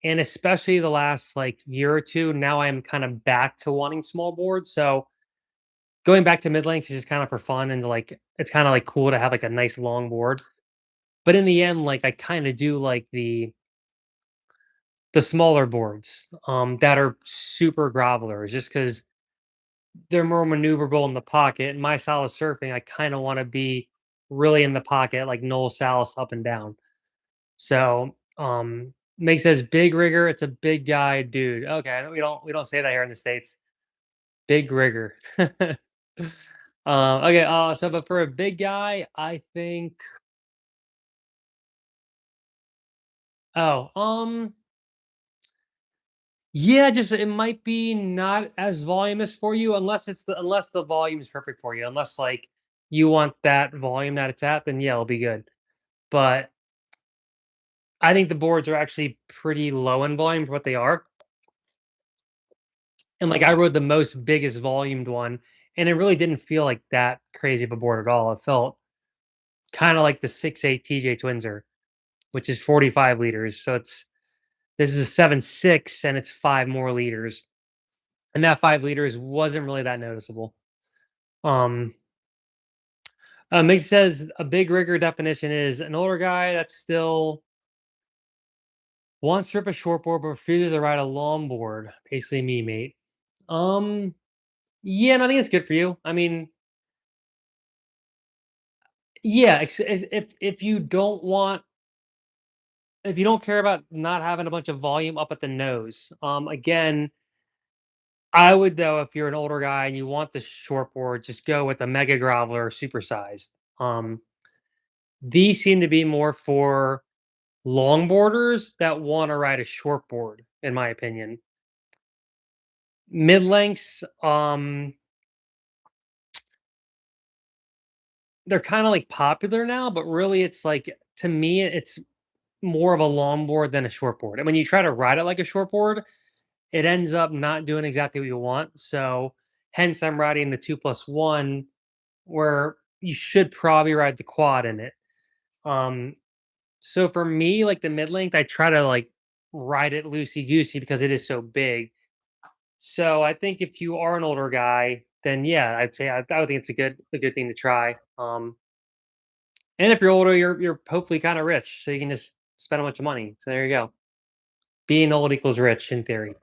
And especially the last like year or two, now I'm kind of back to wanting small boards. So going back to mid lengths is just kind of for fun and like it's kind of like cool to have like a nice long board. But in the end, like I kind of do like the smaller boards that are super grovelers just because they're more maneuverable in the pocket. In my style of surfing, I kind of want to be really in the pocket, like Noel Salas up and down. So Meg says big rigger, it's a big guy dude. Okay, we don't say that here in the States. Big rigger. Okay, so but for a big guy, I think oh, yeah, just it might be not as voluminous for you unless the volume is perfect for you. Unless like you want that volume that it's at, then yeah, it'll be good. But I think the boards are actually pretty low in volume for what they are. And like I rode the most biggest volumed one, and it really didn't feel like that crazy of a board at all. It felt kind of like the 6'8" TJ Twinser, which is 45 liters. So this is a 7'6" and it's 5 more liters. And that 5 liters wasn't really that noticeable. Um Mick says a big rigger definition is an older guy that still wants to rip a shortboard but refuses to ride a longboard. Basically me, mate. Um yeah, and I think it's good for you. I mean, yeah, if you don't want if you don't care about not having a bunch of volume up at the nose, again, I would though if you're an older guy and you want the shortboard, just go with a mega groveler supersized. Um, these seem to be more for longboarders that want to ride a shortboard, in my opinion. Mid lengths, they're kind of like popular now, but really it's like to me, it's more of a longboard than a shortboard. And when you try to ride it like a shortboard, it ends up not doing exactly what you want. So hence I'm riding the 2+1 where you should probably ride the quad in it. Um, so for me, like the mid length, I try to like ride it loosey goosey because it is so big. So I think if you are an older guy, then yeah, I'd say I would think it's a good thing to try. And if you're older, you're hopefully kind of rich, so you can just spend a bunch of money. So there you go. Being old equals rich in theory.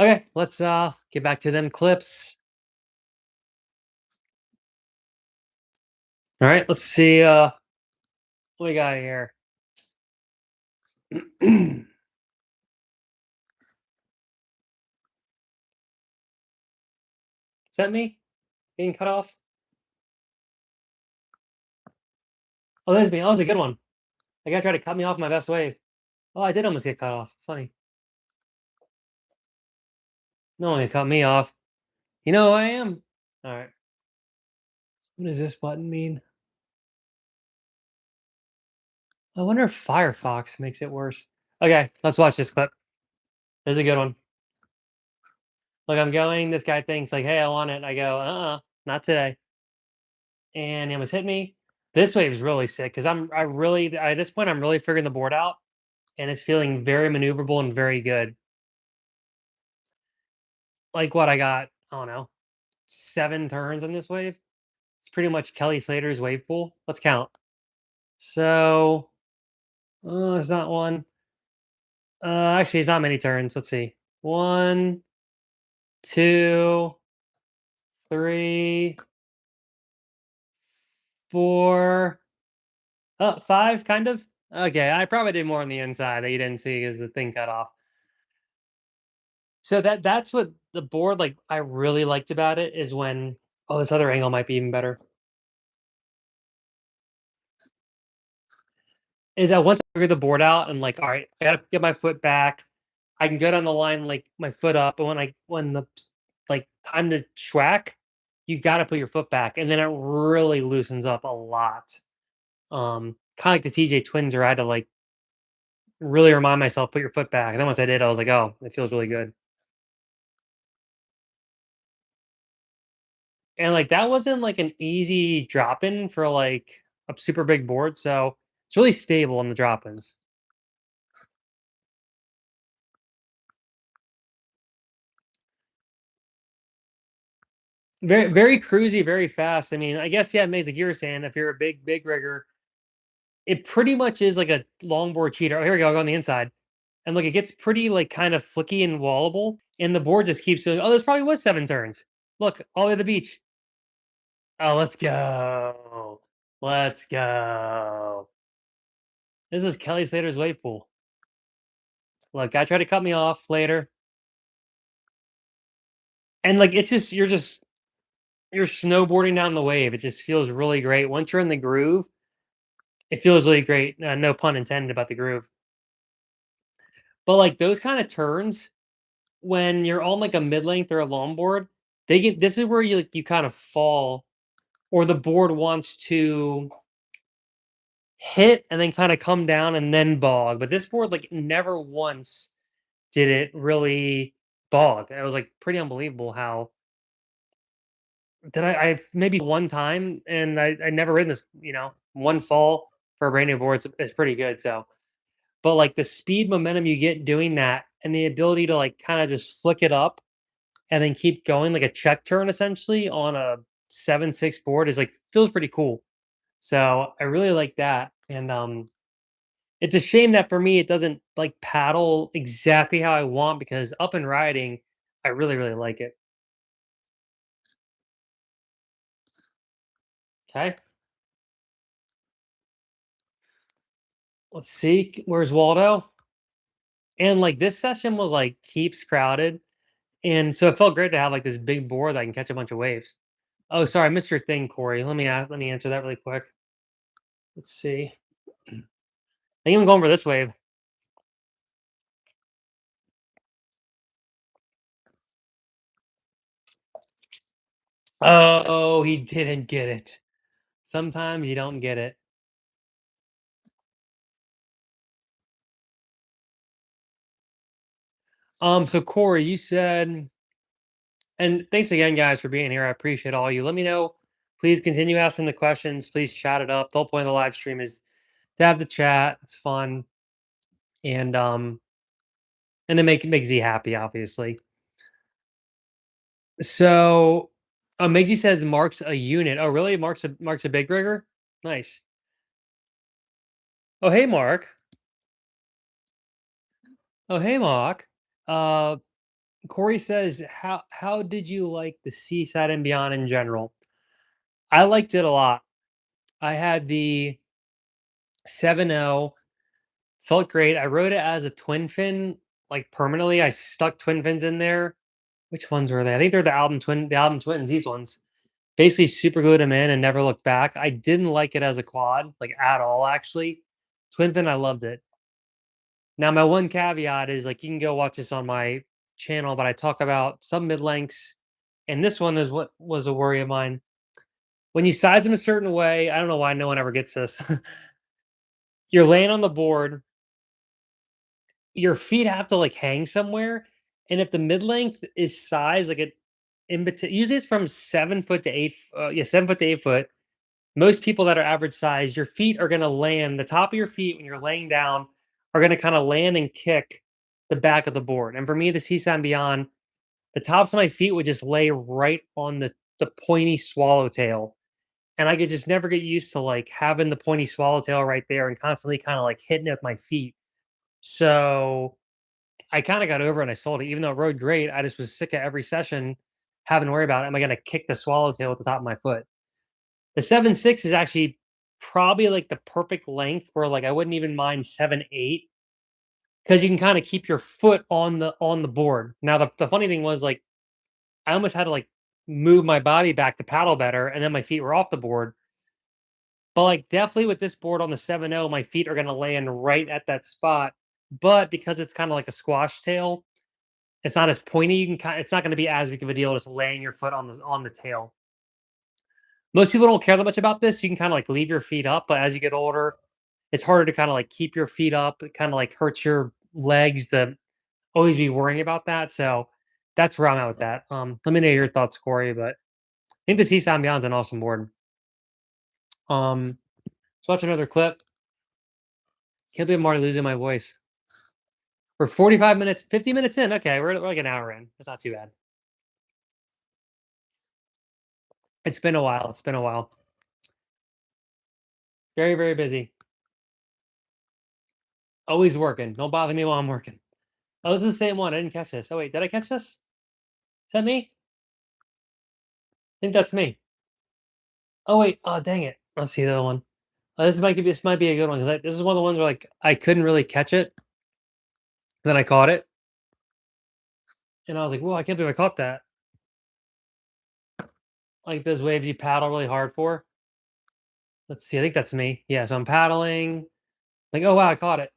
Okay, let's get back to them clips. All right, let's see what we got here. Is that me getting cut off? Oh, there's me. Oh, that was a good one. The guy tried to cut me off my best wave. Oh, I did almost get cut off. Funny. No one can cut me off. You know who I am? All right. What does this button mean? I wonder if Firefox makes it worse. Okay, let's watch this clip. There's a good one. Look, I'm going. This guy thinks like, "Hey, I want it." I go, not today." And he almost hit me. This wave is really sick because I really at this point I'm really figuring the board out, and it's feeling very maneuverable and very good. Like what I got, I don't know, 7 turns on this wave. It's pretty much Kelly Slater's wave pool. Let's count. So, it's not one. Actually, it's not many turns. Let's see. One, two, three, four, five, kind of. Okay, I probably did more on the inside that you didn't see because the thing cut off. So that's what the board like I really liked about it is when oh this other angle might be even better. Is that once I figure the board out and like all right, I gotta get my foot back. I can go down the line like my foot up, but when the like time to schwack, you gotta put your foot back, and then it really loosens up a lot. Kind of like the TJ Twins, where I had to like really remind myself put your foot back, and then once I did, I was like, oh, it feels really good. And, like, that wasn't, like, an easy drop-in for, like, a super big board, so it's really stable in the drop-ins. Very cruisy, very fast. I mean, I guess, yeah, Maze, like you were saying, if you're a big rigger, it pretty much is like a longboard cheater. Oh, here we go, I'll go on the inside. And, look, it gets pretty, like, kind of flicky and wallable, and the board just keeps doing, "Oh, this probably was 7 turns. Look, all the way to the beach." Oh, let's go. Let's go. This is Kelly Slater's wave pool. Look, guy tried to cut me off later. And, like, it's just you're snowboarding down the wave. It just feels really great. Once you're in the groove, it feels really great. No pun intended about the groove. But, like, those kinda turns, when you're on, like, a mid-length or a longboard, they get this is where you, like, you kind of fall or the board wants to hit and then kinda come down and then bog. But this board, like, never once did it really bog. It was, like, pretty unbelievable how did I maybe one time, and I never ridden this, one fall for a brand new board is pretty good, so but, like, the speed momentum you get doing that and the ability to, like, kinda just flick it up and then keep going like a check turn essentially on a 7-6 board is, like, feels pretty cool. So, I really like that, and, it's a shame that for me, it doesn't, like, paddle exactly how I want because up and riding, I really, really like it. Okay, let's see, where's Waldo? And, like, this session was, like, keeps crowded, and so it felt great to have, like, this big board that I can catch a bunch of waves. Oh, sorry, I missed your thing, Corey. Let me answer that really quick. Let's see. I think I'm going for this wave. Oh, he didn't get it. Sometimes you don't get it. So Corey, you said, and thanks again, guys, for being here. I appreciate all you. Let me know. Please continue asking the questions. Please chat it up. The whole point of the live stream is to have the chat. It's fun, and to make Z happy, obviously. So, Maisie says Mark's a unit. Oh, really? Mark's a big rigger. Nice. Oh, hey, Mark. Oh, hey, Mark. Uh, Corey says, how did you like the Seaside and Beyond in general? I liked it a lot. I had the 7.0, felt great. I wrote it as a twin fin, like permanently. I stuck twin fins in there. Which ones were they? I think they're the album twins. These ones. Basically, super glued them in and never looked back. I didn't like it as a quad, like at all. Actually, twin fin, I loved it. Now, my one caveat is like you can go watch this on my channel, but I talk about some mid lengths, and this one is what was a worry of mine. When you size them a certain way, I don't know why no one ever gets this. you're laying on the board, your feet have to like hang somewhere. And if the mid length is size, like it usually it's from 7 foot to 7 foot to 8 foot. Most people that are average size, your feet are gonna land, the top of your feet when you're laying down are gonna kind of land and kick the back of the board. And for me, the Seaside and Beyond, the tops of my feet would just lay right on the pointy swallowtail. And I could just never get used to like having the pointy swallowtail right there and constantly kind of like hitting it with my feet. So I kind of got over it and I sold it. Even though it rode great, I just was sick of every session having to worry about, am I going to kick the swallowtail with the top of my foot? The 7.6 is actually probably like the perfect length where like I wouldn't even mind 7.8 because you can kind of keep your foot on the board. Now the funny thing was like I almost had to like move my body back to paddle better, and then my feet were off the board. But like definitely with this board on the 7.0, my feet are gonna land right at that spot. But because it's kind of like a squash tail, it's not as pointy. You can kind it's not gonna be as big of a deal just laying your foot on the tail. Most people don't care that much about this. You can kind of like leave your feet up, but as you get older, it's harder to kind of like keep your feet up. It kind of like hurts your legs to always be worrying about that. So that's where I'm at with that. Let me know your thoughts, Corey. But I think the Seaside Beyond's an awesome board. Let's watch another clip. Can't believe I'm already losing my voice. We're 45 minutes, 50 minutes in. Okay, we're like an hour in. That's not too bad. It's been a while. It's been a while. Very, very busy. Always working. Don't bother me while I'm working. Oh, this is the same one. I didn't catch this. Oh, wait, did I catch this? Is that me? I think that's me. Oh, wait. Oh, dang it. Let's see the other one. This might be a good one because this is one of the ones where like I couldn't really catch it. Then I caught it, and I was like, "Whoa! I can't believe I caught that!" Like those waves you paddle really hard for. Let's see. I think that's me. Yeah. So I'm paddling. Like, oh wow, I caught it.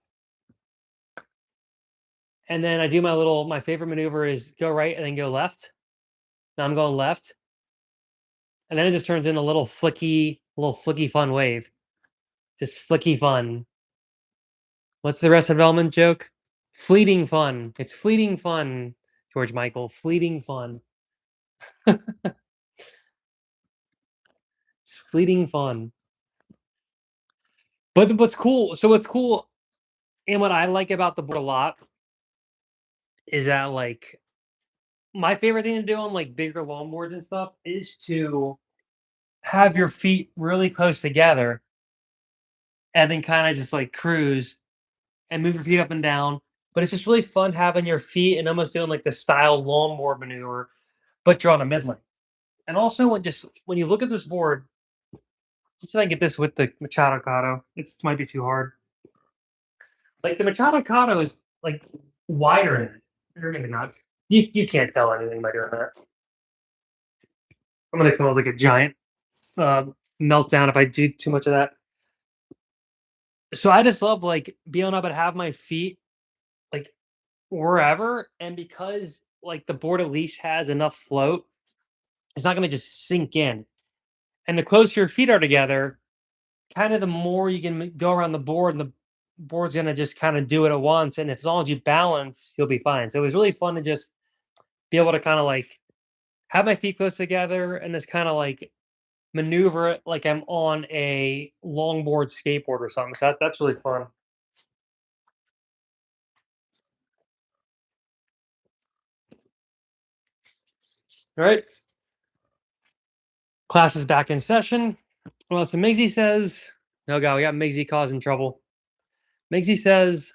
And then I do my favorite maneuver is go right and then go left. Now I'm going left, and then it just turns into a little flicky fun wave. Just flicky fun. What's the rest of development joke? Fleeting fun. It's fleeting fun, George Michael. Fleeting fun. It's fleeting fun. But what's cool and what I like about the board a lot is that like my favorite thing to do on like bigger longboards and stuff is to have your feet really close together and then kind of just like cruise and move your feet up and down. But it's just really fun having your feet and almost doing like the style longboard maneuver, but you're on a mid length. And also when you look at this board, let's see if I can get this with the Machadocado. It might be too hard. Like the Machadocado is like wider in it. Or maybe not. You can't tell anything by doing that. I'm gonna cause like a giant uh, meltdown if I do too much of that. So I just love like being able to have my feet like wherever, and because like the board at least has enough float, it's not gonna just sink in. And the closer your feet are together, kind of the more you can go around the board, and the board's gonna just kind of do it at once. And if, as long as you balance, you'll be fine. So it was really fun to just be able to kind of like have my feet close together and just kind of like maneuver it like I'm on a longboard skateboard or something. So that's really fun. All right. Class is back in session. Well, so Migsy says, oh god, we got Migsy causing trouble. Migsy says,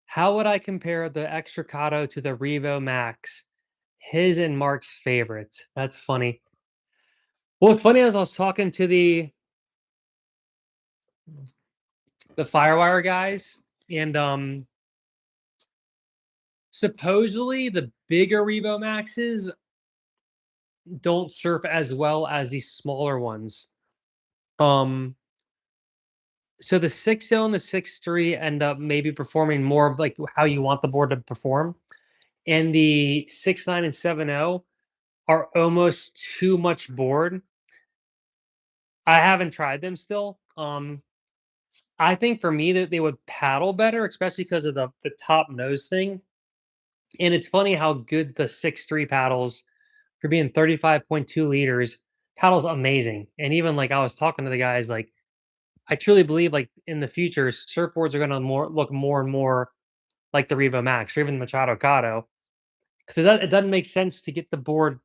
how would I compare the Extracado to the Revo Max? His and Mark's favorites. That's funny. Well, what's funny is I was talking to the FireWire guys, and supposedly the bigger Revo Maxes don't surf as well as the smaller ones. Um, so the 6.0 and the 6.3 end up maybe performing more of like how you want the board to perform, and the 6.9 and 7.0 are almost too much board. I haven't tried them still. I think for me that they would paddle better, especially because of the top nose thing. And it's funny how good the 6'3" paddles for being 35.2 liters paddles amazing. And even like I was talking to the guys, like I truly believe like in the future surfboards are gonna look more and more like the Revo Max or even the Machadocado. Because it doesn't make sense to get the board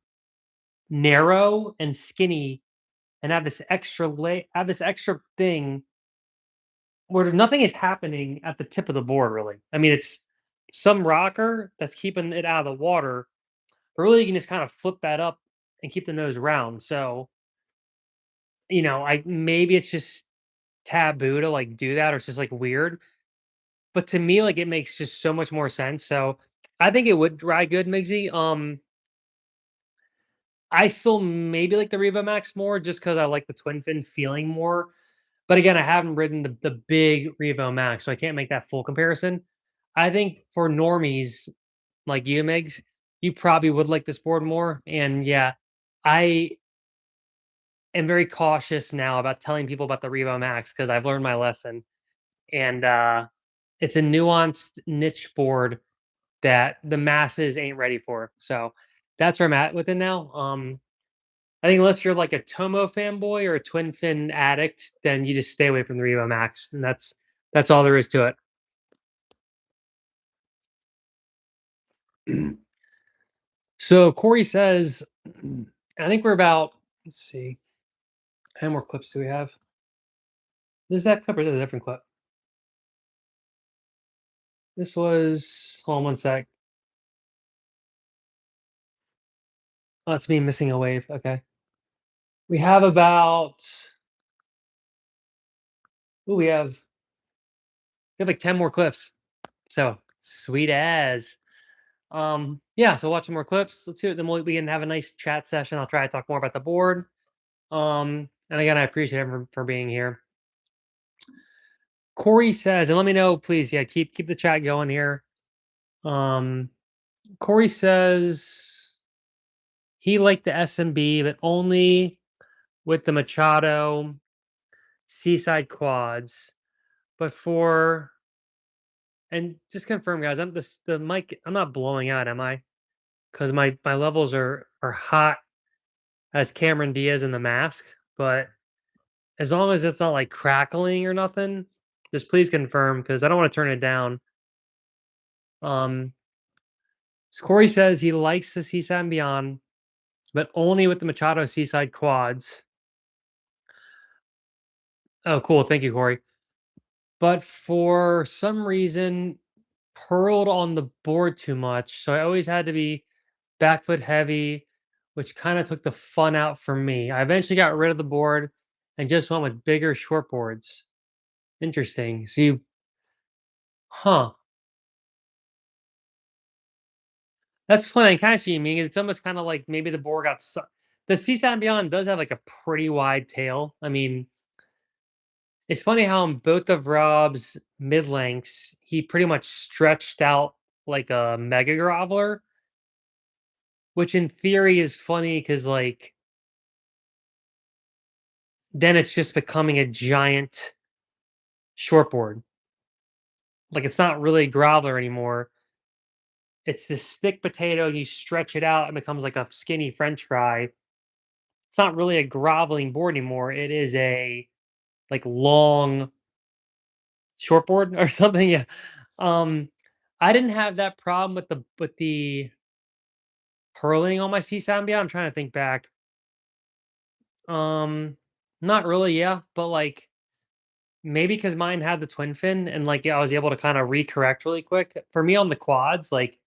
narrow and skinny and have this extra thing where nothing is happening at the tip of the board, really. I mean, it's some rocker that's keeping it out of the water, but really you can just kind of flip that up and keep the nose round. So, I maybe it's just taboo to like do that or it's just like weird. But to me, like it makes just so much more sense. So I think it would dry good, Migsy. I still maybe like the Revo Max more just because I like the twin fin feeling more. But again, I haven't ridden the big Revo Max, so I can't make that full comparison. I think for normies like you, Migs, you probably would like this board more. And yeah, I am very cautious now about telling people about the Revo Max because I've learned my lesson. And it's a nuanced niche board that the masses ain't ready for. So that's where I'm at with it now. I think unless you're like a Tomo fanboy or a twin fin addict, then you just stay away from the Revo Max, and that's all there is to it. So Corey says, I think we're about. Let's see, how many more clips do we have? This is that clip or is it a different clip? This was. Hold on one sec. Oh, it's me missing a wave. Okay, we have about. Ooh, we have like 10 more clips. So sweet as. Yeah, so watch some more clips. Let's see what then we can have a nice chat session. I'll try to talk more about the board. And again, I appreciate everyone for being here. Corey says, and let me know, please. Yeah, keep the chat going here. Um, Corey says he liked the SMB, but only with the Machado Seaside quads. But for and just confirm, guys, I'm the mic. I'm not blowing out, am I? Because my levels are hot as Cameron Diaz in the mask, but as long as it's not like crackling or nothing, just please confirm because I don't want to turn it down. Um, Corey says he likes the Seaside and Beyond, but only with the Machado Seaside quads. Oh, cool. Thank you, Corey. But for some reason, purled on the board too much. So I always had to be back foot heavy, which kind of took the fun out for me. I eventually got rid of the board and just went with bigger short boards. Interesting. So huh. That's funny. I kind of see what you mean. It's almost kind of like maybe the board the Seaside and Beyond does have like a pretty wide tail. I mean, it's funny how in both of Rob's mid lengths, he pretty much stretched out like a mega groveler, which in theory is funny because like then it's just becoming a giant shortboard. Like it's not really a groveler anymore. It's this thick potato. You stretch it out and becomes like a skinny French fry. It's not really a groveling board anymore. It is a like long shortboard or something. Yeah. Um, I didn't have that problem with the purling on my C Sambia. I'm trying to think back. Um, Not really, yeah, but like maybe because mine had the twin fin and like yeah, I was able to kind of recorrect really quick. For me on the quads, like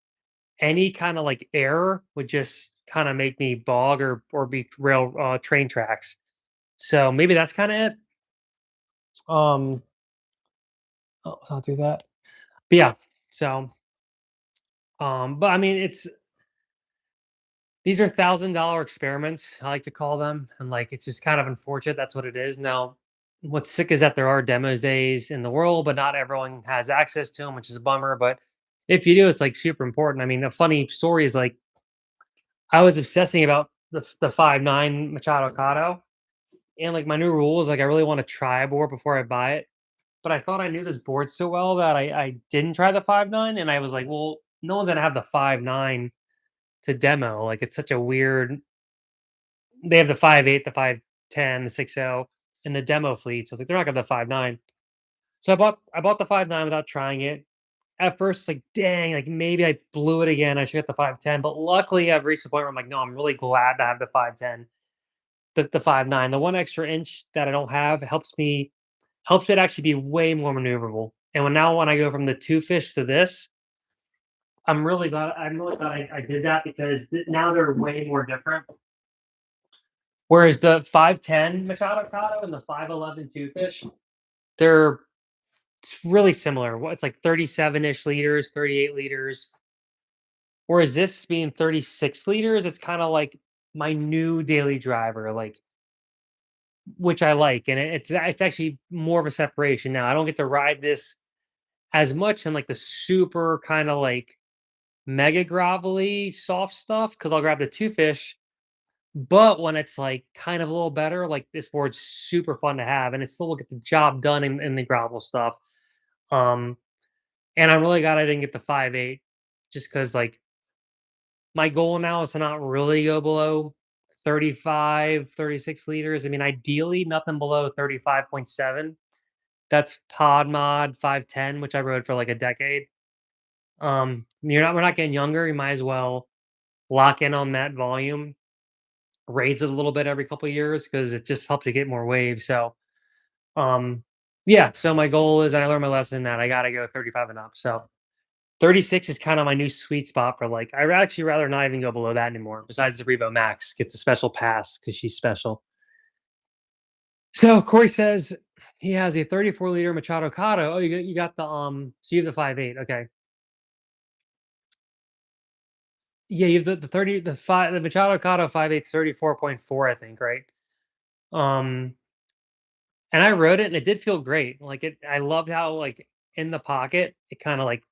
any kind of like error would just kind of make me bog or be train tracks. So maybe that's kind of it. Um, oh, so I'll do that. But yeah, so but I mean these are $1,000 experiments, I like to call them, and, like, it's just kind of unfortunate that's what it is. Now, what's sick is that there are demos days in the world, but not everyone has access to them, which is a bummer, but if you do, it's, like, super important. I mean, a funny story is, like, I was obsessing about the 5'9" Machadocado, and, like, my new rule is, like, I really wanna try a board before I buy it, but I thought I knew this board so well that I didn't try the 5.9, and I was like, well, no one's gonna have the 5.9 to demo. Like it's such a weird. They have the 5.8, the 5.10, the 6.0, and the demo fleet. So I was like, they're not gonna have the 5.9. So I bought the 5.9 without trying it. At first, like, dang, like maybe I blew it again. I should get the 5.10. But luckily I've reached the point where I'm like, no, I'm really glad to have the 5.10. The 5.9. The one extra inch that I don't have helps it actually be way more maneuverable. And when I go from the two fish to this, I'm really glad I did that because now they're way more different. Whereas the 5.10 Machadocado and the 5.11 two fish, they're really similar. It's like 37-ish liters, 38 liters. Whereas this being 36 liters, it's kind of like my new daily driver, like which I like, and it's actually more of a separation now. I don't get to ride this as much in like the super kind of like mega gravelly soft stuff because I'll grab the two fish. But when it's like kind of a little better, like this board's super fun to have, and it still will get the job done in the gravel stuff. Um, and I'm really glad I didn't get the 5.8, just because like my goal now is to not really go below 35, 36 liters. I mean, ideally nothing below 35.7. That's Pod Mod 510, which I rode for like a decade. We're not getting younger. You might as well lock in on that volume, raise it a little bit every couple of years because it just helps you get more waves. So, um, yeah. So my goal is, and I learned my lesson that I got to go 35 and up. So 36 is kind of my new sweet spot for like. I'd actually rather not even go below that anymore. Besides the Revo Max gets a special pass because she's special. So Corey says he has a 34-liter Machado Cado. Oh, you got the So you have the 5.8. Okay. Yeah, you have the 30 the Machado Cado 5.8 34.4, I think, right? Um, and I rode it and it did feel great. Like I loved how like in the pocket it kind of like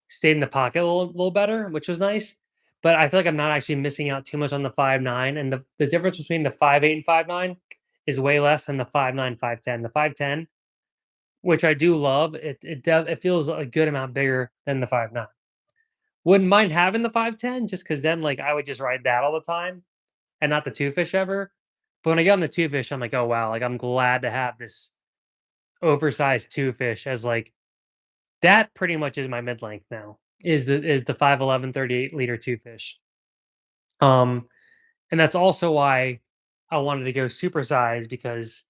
stayed in the pocket a little better, which was nice. But I feel like I'm not actually missing out too much on the 5.9, and the difference between the 5.8 and 5.9 is way less than the 5.9 5.10. The 5.10, which I do love, it feels a good amount bigger than the 5.9. Wouldn't mind having the 5.10 just because then like I would just ride that all the time and not the two fish ever. But when I get on the two fish, I'm like, oh wow, like I'm glad to have this oversized two fish as like that pretty much is my mid length now. Is the 5.11 38-liter two fish. Um, and that's also why I wanted to go supersize because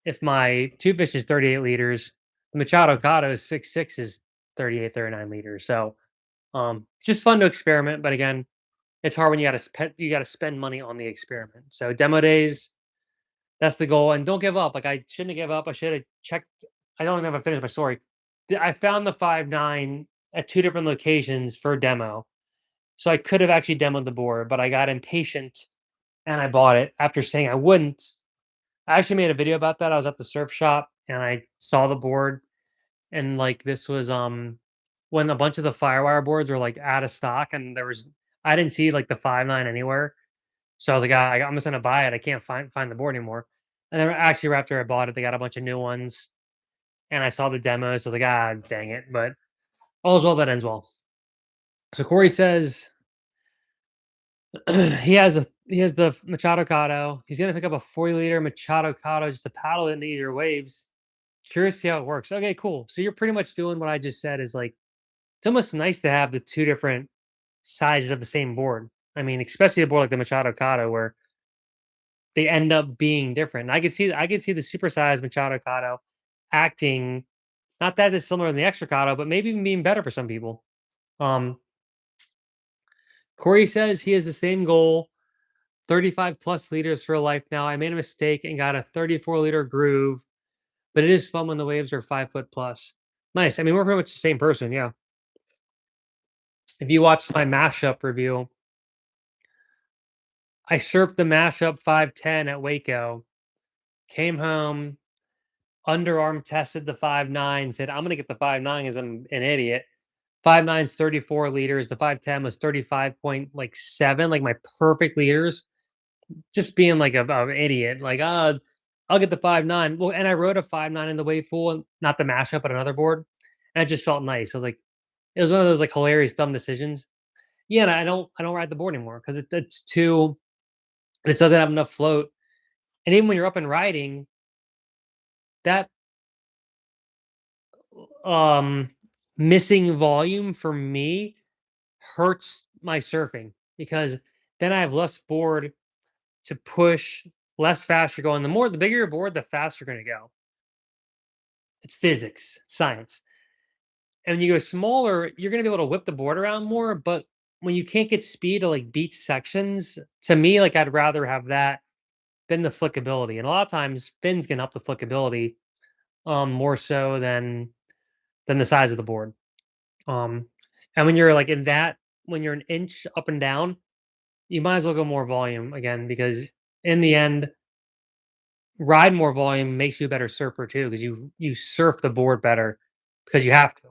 if my two fish is 38 liters, the Machado Cado 6.6 is 38, 39 liters. So just fun to experiment. But again, it's hard when you gotta spend money on the experiment. So demo days, that's the goal. And don't give up. Like I shouldn't have give up. I should have checked. I don't even have to finish my story. I found the 5.9 at two different locations for demo. So I could have actually demoed the board, but I got impatient and I bought it after saying I wouldn't. I actually made a video about that. I was at the surf shop and I saw the board, and like this was when a bunch of the Firewire boards were like out of stock, and I didn't see like the 5.9 anywhere. So I was like, I'm just gonna buy it. I can't find the board anymore. And then actually right after I bought it, they got a bunch of new ones, and I saw the demos. So I was like, dang it! But all's well that ends well. So Corey says he has the Machado Cado. He's gonna pick up a 40-liter Machado Cado just to paddle it into easier waves. Curious to see how it works. Okay, cool. So you're pretty much doing what I just said. Is like it's almost nice to have the two different sizes of the same board. I mean, especially a board like the Machado Cado where they end up being different. And I could see the supersized Machado Cado acting not that dissimilar than the Extracado, but maybe even being better for some people. Um, Corey says he has the same goal, 35 plus liters for life now. I made a mistake and got a 34-liter groove, but it is fun when the waves are 5 foot plus. Nice. I mean, we're pretty much the same person. Yeah. If you watched my mashup review, I surfed the mashup 510 at Waco, came home, underarm tested the 5.9, said, I'm going to get the 5.9 because I'm an idiot. 5.9's 34 liters. The 5.10 was 35.7, like my perfect liters. Just being like an idiot. Like, I'll get the 5.9. Well, and I rode a 5.9 in the wave pool, and not the mashup, but another board, and it just felt nice. I was like, it was one of those like hilarious dumb decisions. Yeah, and I don't ride the board anymore because it's too. It doesn't have enough float, and even when you're up and riding, that um missing volume for me hurts my surfing because then I have less board to push, less faster going. The bigger your board, the faster you're gonna go. It's physics, science. And when you go smaller, you're gonna be able to whip the board around more. But when you can't get speed to like beat sections, to me, like I'd rather have that than the flickability. And a lot of times fins can help the flickability more so than the size of the board. Um and when you're like in that when you're an inch up and down, you might as well go more volume again because in the end, ride more volume makes you a better surfer too because you surf the board better because you have to.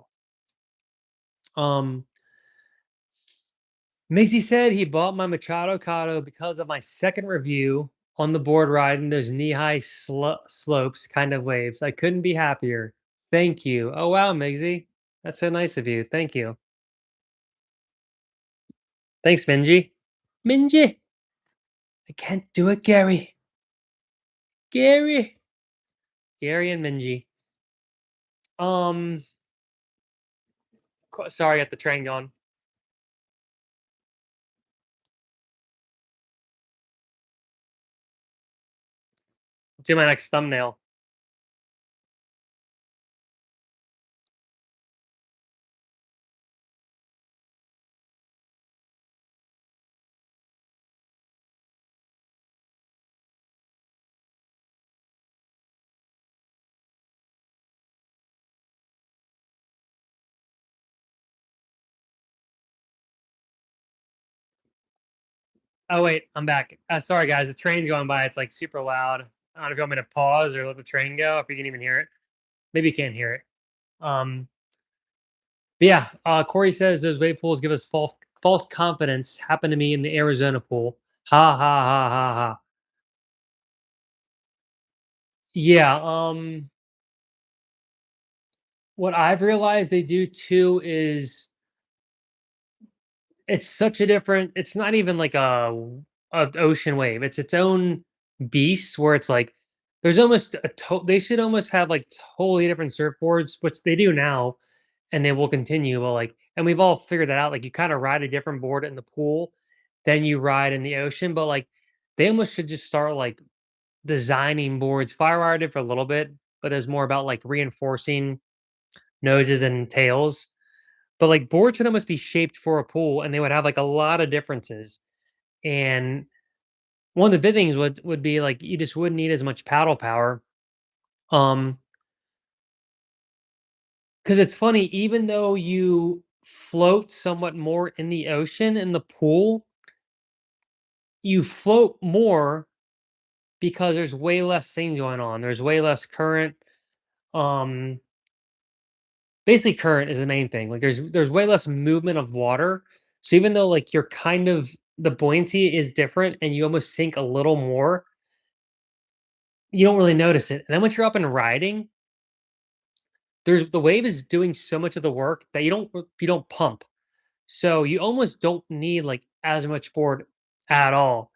Macy said he bought my Machadocado because of my second review on the board ride and those knee-high slopes kind of waves. I couldn't be happier. Thank you. Oh wow, Migsy. That's so nice of you. Thank you. Thanks, Minji. Minji. I can't do it, Gary. Gary. Gary and Minji. Um, sorry, I got the train going. Do my next thumbnail. Oh wait, I'm back. Sorry guys, the train's going by. It's like super loud. I don't know if you want me to pause or let the train go. If you can even hear it, maybe you can't hear it. But yeah, Corey says those wave pools give us false confidence. Happened to me in the Arizona pool. Ha ha ha ha ha. Yeah. What I've realized they do too is it's such a different. It's not even like a ocean wave. It's its own beast where it's like there's almost they should almost have like totally different surfboards, which they do now, and they will continue. But like, and we've all figured that out. Like, you kind of ride a different board in the pool than you ride in the ocean. But like, they almost should just start like designing boards. Firewire did for a little bit, but it's more about like reinforcing noses and tails. But like, boards should almost be shaped for a pool, and they would have like a lot of differences. And one of the big things would be like you just wouldn't need as much paddle power. Um, because it's funny, even though you float somewhat more in the ocean in the pool, you float more because there's way less things going on. There's way less current. Um, basically current is the main thing. Like there's way less movement of water. So even though like you're kind of the buoyancy is different and you almost sink a little more, you don't really notice it. And then once you're up and riding, there's the wave is doing so much of the work that you don't pump. So you almost don't need like as much board at all.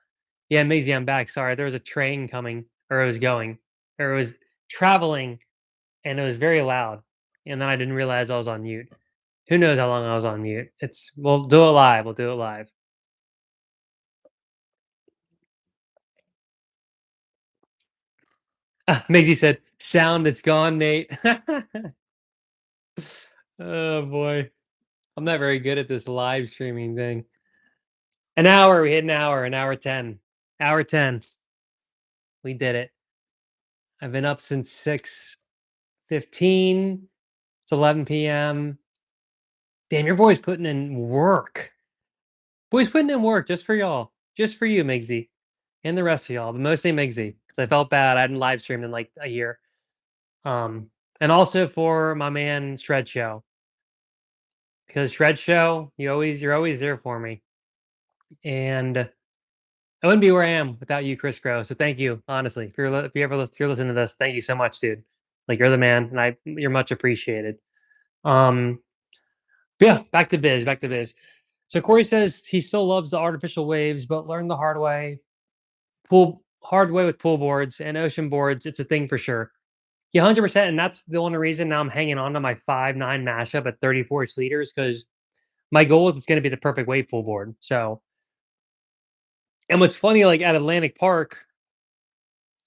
Yeah, Maisie, I'm back. Sorry, there was a train coming, or it was going, or it was traveling, and it was very loud. And then I didn't realize I was on mute. Who knows how long I was on mute? We'll do it live. We'll do it live. Maisie said, "Sound, it's gone, Nate." Oh boy, I'm not very good at this live streaming thing. An hour, we hit an hour 10. Hour 10. We did it. I've been up since 6:15. It's 11 p.m. Damn, your boy's putting in work. Boy's putting in work just for y'all. Just for you, Migsy. And the rest of y'all, but mostly Migsy. Because I felt bad. I hadn't live streamed in like a year. Um, and also for my man Shred Show. Because Shred Show, you're always there for me. And I wouldn't be where I am without you, Chris Grow. So thank you, honestly. If you're listening to this, thank you so much, dude. Like you're the man, and you're much appreciated. Um, but yeah, back to biz. So Corey says he still loves the artificial waves, but learned the hard way. Hard way with pool boards and ocean boards. It's a thing for sure. Yeah, 100%. And that's the only reason now I'm hanging on to my 5'9" mashup at 34 liters because my goal is it's going to be the perfect wave pool board. So, and what's funny, like at Atlantic Park,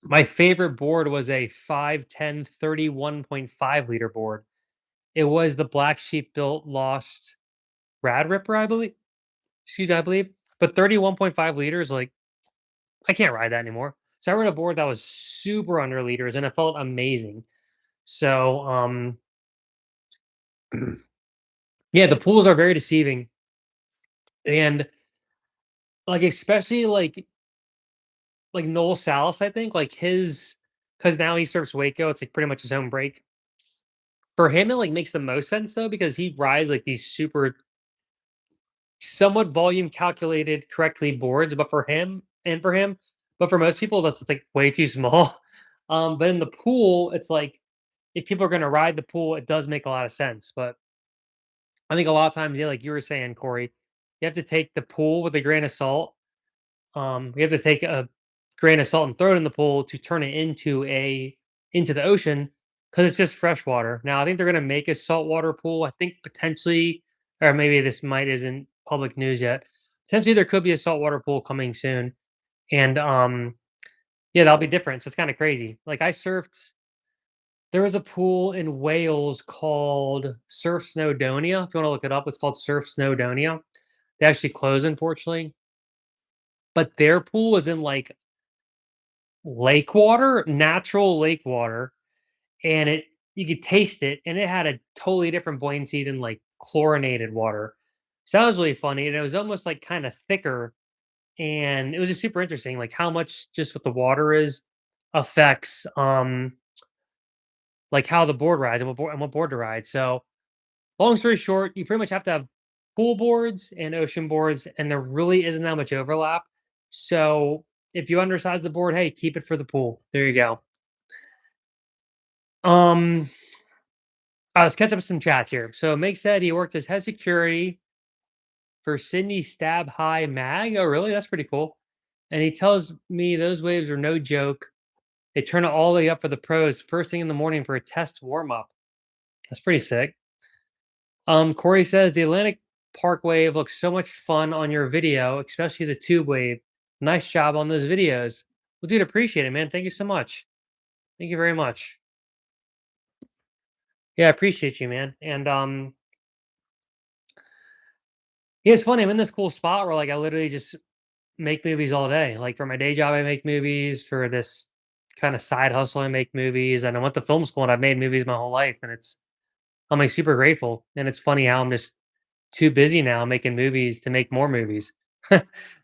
my favorite board was a 5'10", 31.5 liter board. It was the Black Sheep built Lost Rad Ripper, I believe. Excuse me, I believe. But 31.5 liters, like I can't ride that anymore. So I rode a board that was super under liters and it felt amazing. So yeah, the pools are very deceiving. And like especially like Noel Salas, I think, like his because now he surfs Waco, it's like pretty much his own break. For him, it like makes the most sense though, because he rides like these super somewhat volume calculated correctly boards, but for him, but for most people, that's like way too small. But in the pool, it's like if people are gonna ride the pool, it does make a lot of sense. But I think a lot of times, yeah, like you were saying, Corey, you have to take the pool with a grain of salt. You have to take a grain of salt and throw it in the pool to turn it into the ocean because it's just fresh water. Now I think they're gonna make a saltwater pool. I think potentially, or maybe this might isn't public news yet. Potentially there could be a saltwater pool coming soon. And yeah, that'll be different. So it's kind of crazy. Like I surfed there was a pool in Wales called Surf Snowdonia. If you want to look it up, it's called Surf Snowdonia. They actually closed, unfortunately. But their pool was in like lake water, natural lake water, and it you could taste it, and it had a totally different buoyancy than like chlorinated water. So that was really funny, and it was almost like kind of thicker, and it was just super interesting, like how much just what the water is affects like how the board rides and what board to ride. So long story short, you pretty much have to have pool boards and ocean boards, and there really isn't that much overlap. So if you undersize the board, hey, keep it for the pool. There you go. Um, let's catch up with some chats here. So Meg said he worked as head security for Sydney Stab High Mag. Oh, really? That's pretty cool. And he tells me those waves are no joke. They turn it all the way up for the pros first thing in the morning for a test warm up. That's pretty sick. Corey says the Atlantic Park wave looks so much fun on your video, especially the tube wave. Nice job on those videos. Well, dude, appreciate it, man. Thank you so much. Thank you very much. Yeah, I appreciate you, man. And yeah, it's funny. I'm in this cool spot where like I literally just make movies all day. Like for my day job, I make movies. For this kind of side hustle, I make movies. And I went to film school and I've made movies my whole life. And I'm like super grateful. And it's funny how I'm just too busy now making movies to make more movies.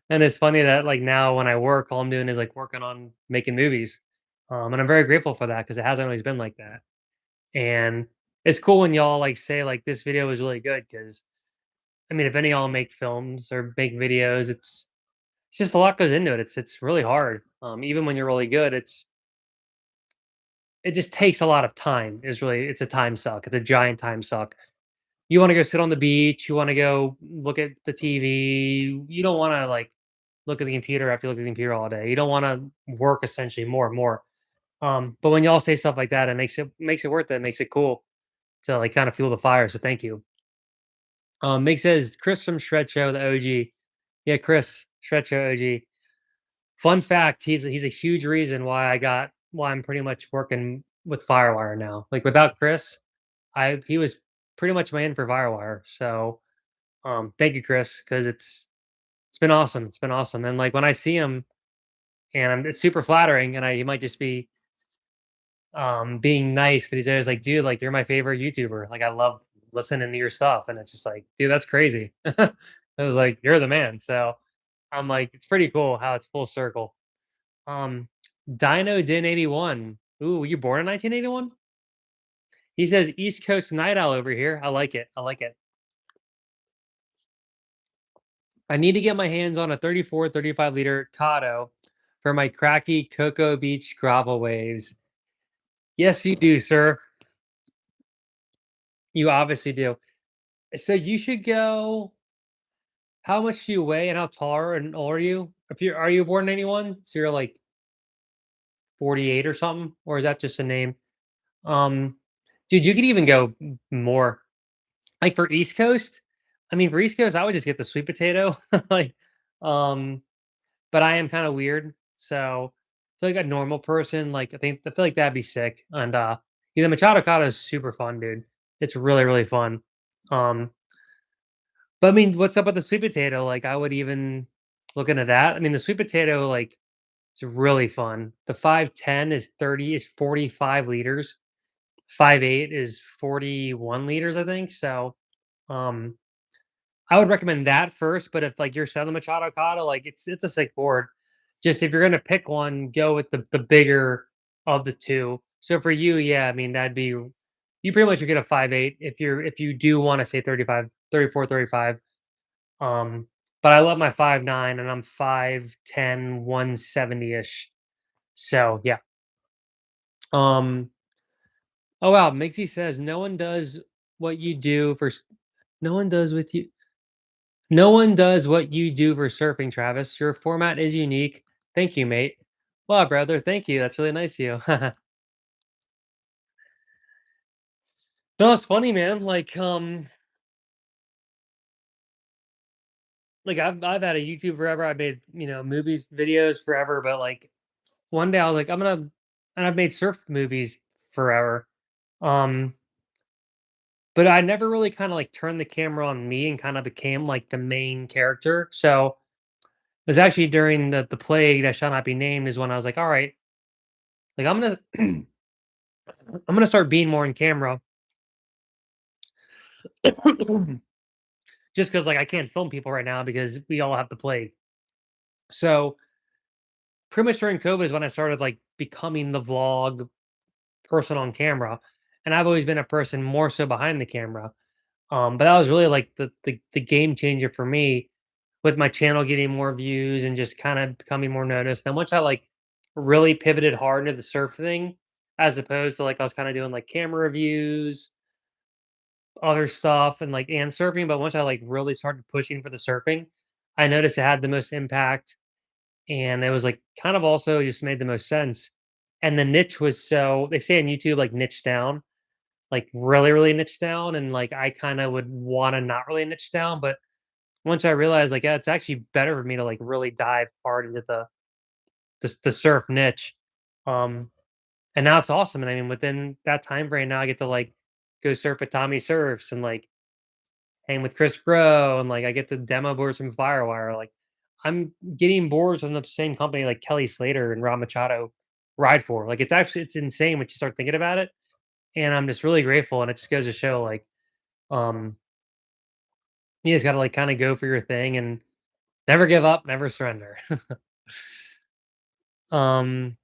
And it's funny that like now when I work, all I'm doing is like working on making movies. And I'm very grateful for that because it hasn't always been like that. And it's cool when y'all like say like this video was really good because I mean if any of y'all make films or make videos, it's just a lot goes into it. It's really hard. Even when you're really good, it just takes a lot of time. It's a time suck. It's a giant time suck. You wanna go sit on the beach, you wanna go look at the TV, you don't wanna, like, look at the computer after you look at the computer all day. You don't wanna work essentially more and more. But when y'all say stuff like that, it makes it worth it, makes it cool to, like, kinda fuel the fire, so thank you. Mig says, "Chris from Shred Show, the OG." Yeah, Chris, Shred Show OG. Fun fact, he's a huge reason why I'm pretty much working with Firewire now. Like, without Chris, I he was pretty much my in for Firewire, so thank you, Chris, because it's been awesome. It's been awesome. And like when I see him, it's super flattering, and he might just be being nice, but he's always like, dude, like you're my favorite YouTuber. Like I love listening to your stuff, and it's just like, dude, that's crazy. I was like, you're the man. So I'm like, it's pretty cool how it's full circle. Um, Dino Din 81. Ooh, were you born in 1981? He says East Coast Night Owl over here. I like it. I like it. I need to get my hands on a 34, 35 liter Cado for my cracky Cocoa Beach gravel waves. Yes, you do, sir. You obviously do. So you should go. How much do you weigh and how tall and old are you? If you are you born 91? So you're like 48 or something, or is that just a name? Um, dude, you could even go more. Like for East Coast, I mean, for East Coast, I would just get the sweet potato. like, um, but I am kind of weird, so I feel like a normal person, like I feel like that'd be sick. And yeah, the Machadocado is super fun, dude. It's really really fun. Um, but I mean, what's up with the sweet potato? Like, I would even look into that. I mean, the sweet potato, like, it's really fun. The 510 is 45 liters. 5.8 is 41 liters, I think. So, um, I would recommend that first, but if like you're selling Machado Cado, like it's a sick board. Just if you're gonna pick one, go with the bigger of the two. So for you, yeah, I mean that'd be you pretty much would get a 5.8 if you do want to say 35, 34, 35. But I love my 5'9" and I'm 5'10", 170-ish. So yeah. Um oh wow, Mixie says no one does what you do for no one does with you no one does what you do for surfing, Travis. Your format is unique. Thank you, mate. Well, brother, thank you. That's really nice of you. No, it's funny, man. Like I've had a YouTube forever. I made movies, videos forever. But like one day I was like, and I've made surf movies forever. Um, but I never really kind of like turned the camera on me and kind of became like the main character. So it was actually during the plague that shall not be named is when I was like, all right, like I'm gonna I'm gonna start being more in camera. Just because like I can't film people right now because we all have the plague. So pretty much during COVID is when I started like becoming the vlog person on camera. And I've always been a person more so behind the camera. But that was really like the game changer for me with my channel getting more views and just kind of becoming more noticed. And once I like really pivoted hard into the surf thing, as opposed to like I was kind of doing like camera reviews, other stuff and surfing, but once I like really started pushing for the surfing, I noticed it had the most impact and it was like kind of also just made the most sense. And the niche was so they say on YouTube like niche down, like really, really niche down. And like I kind of would want to not really niche down. But once I realized like yeah, it's actually better for me to like really dive hard into the surf niche. Um and now it's awesome. And I mean within that time frame now I get to like go surf at Tommy Surfs and like hang with Chris Bro, and like I get the demo boards from FireWire. Like I'm getting boards from the same company like Kelly Slater and Rob Machado ride for. Like it's insane when you start thinking about it. And I'm just really grateful. And it just goes to show like um you just gotta like kind of go for your thing and never give up, never surrender. um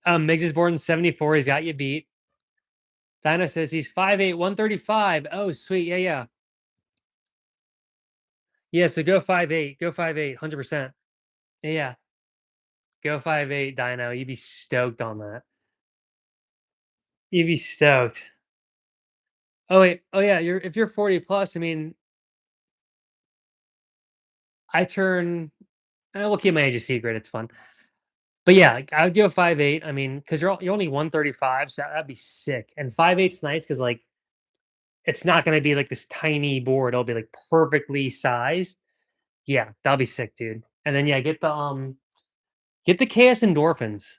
Miggs is born in 74, he's got you beat. Dino says he's 5'8", 135. Oh sweet, yeah, yeah. Yeah, so go 5'8", go 5'8", 100%. Yeah, yeah. Go 5'8", Dino. You'd be stoked on that. You'd be stoked. Oh wait. Oh yeah. If you're 40 plus, I mean, I turn. We'll keep my age a secret. It's fun. But yeah, like, I would go 5'8". I mean, because you're only 135, so that'd be sick. And 5'8's nice because like it's not gonna be like this tiny board. It'll be like perfectly sized. Yeah, that'll be sick, dude. And then yeah, get the KS endorphins.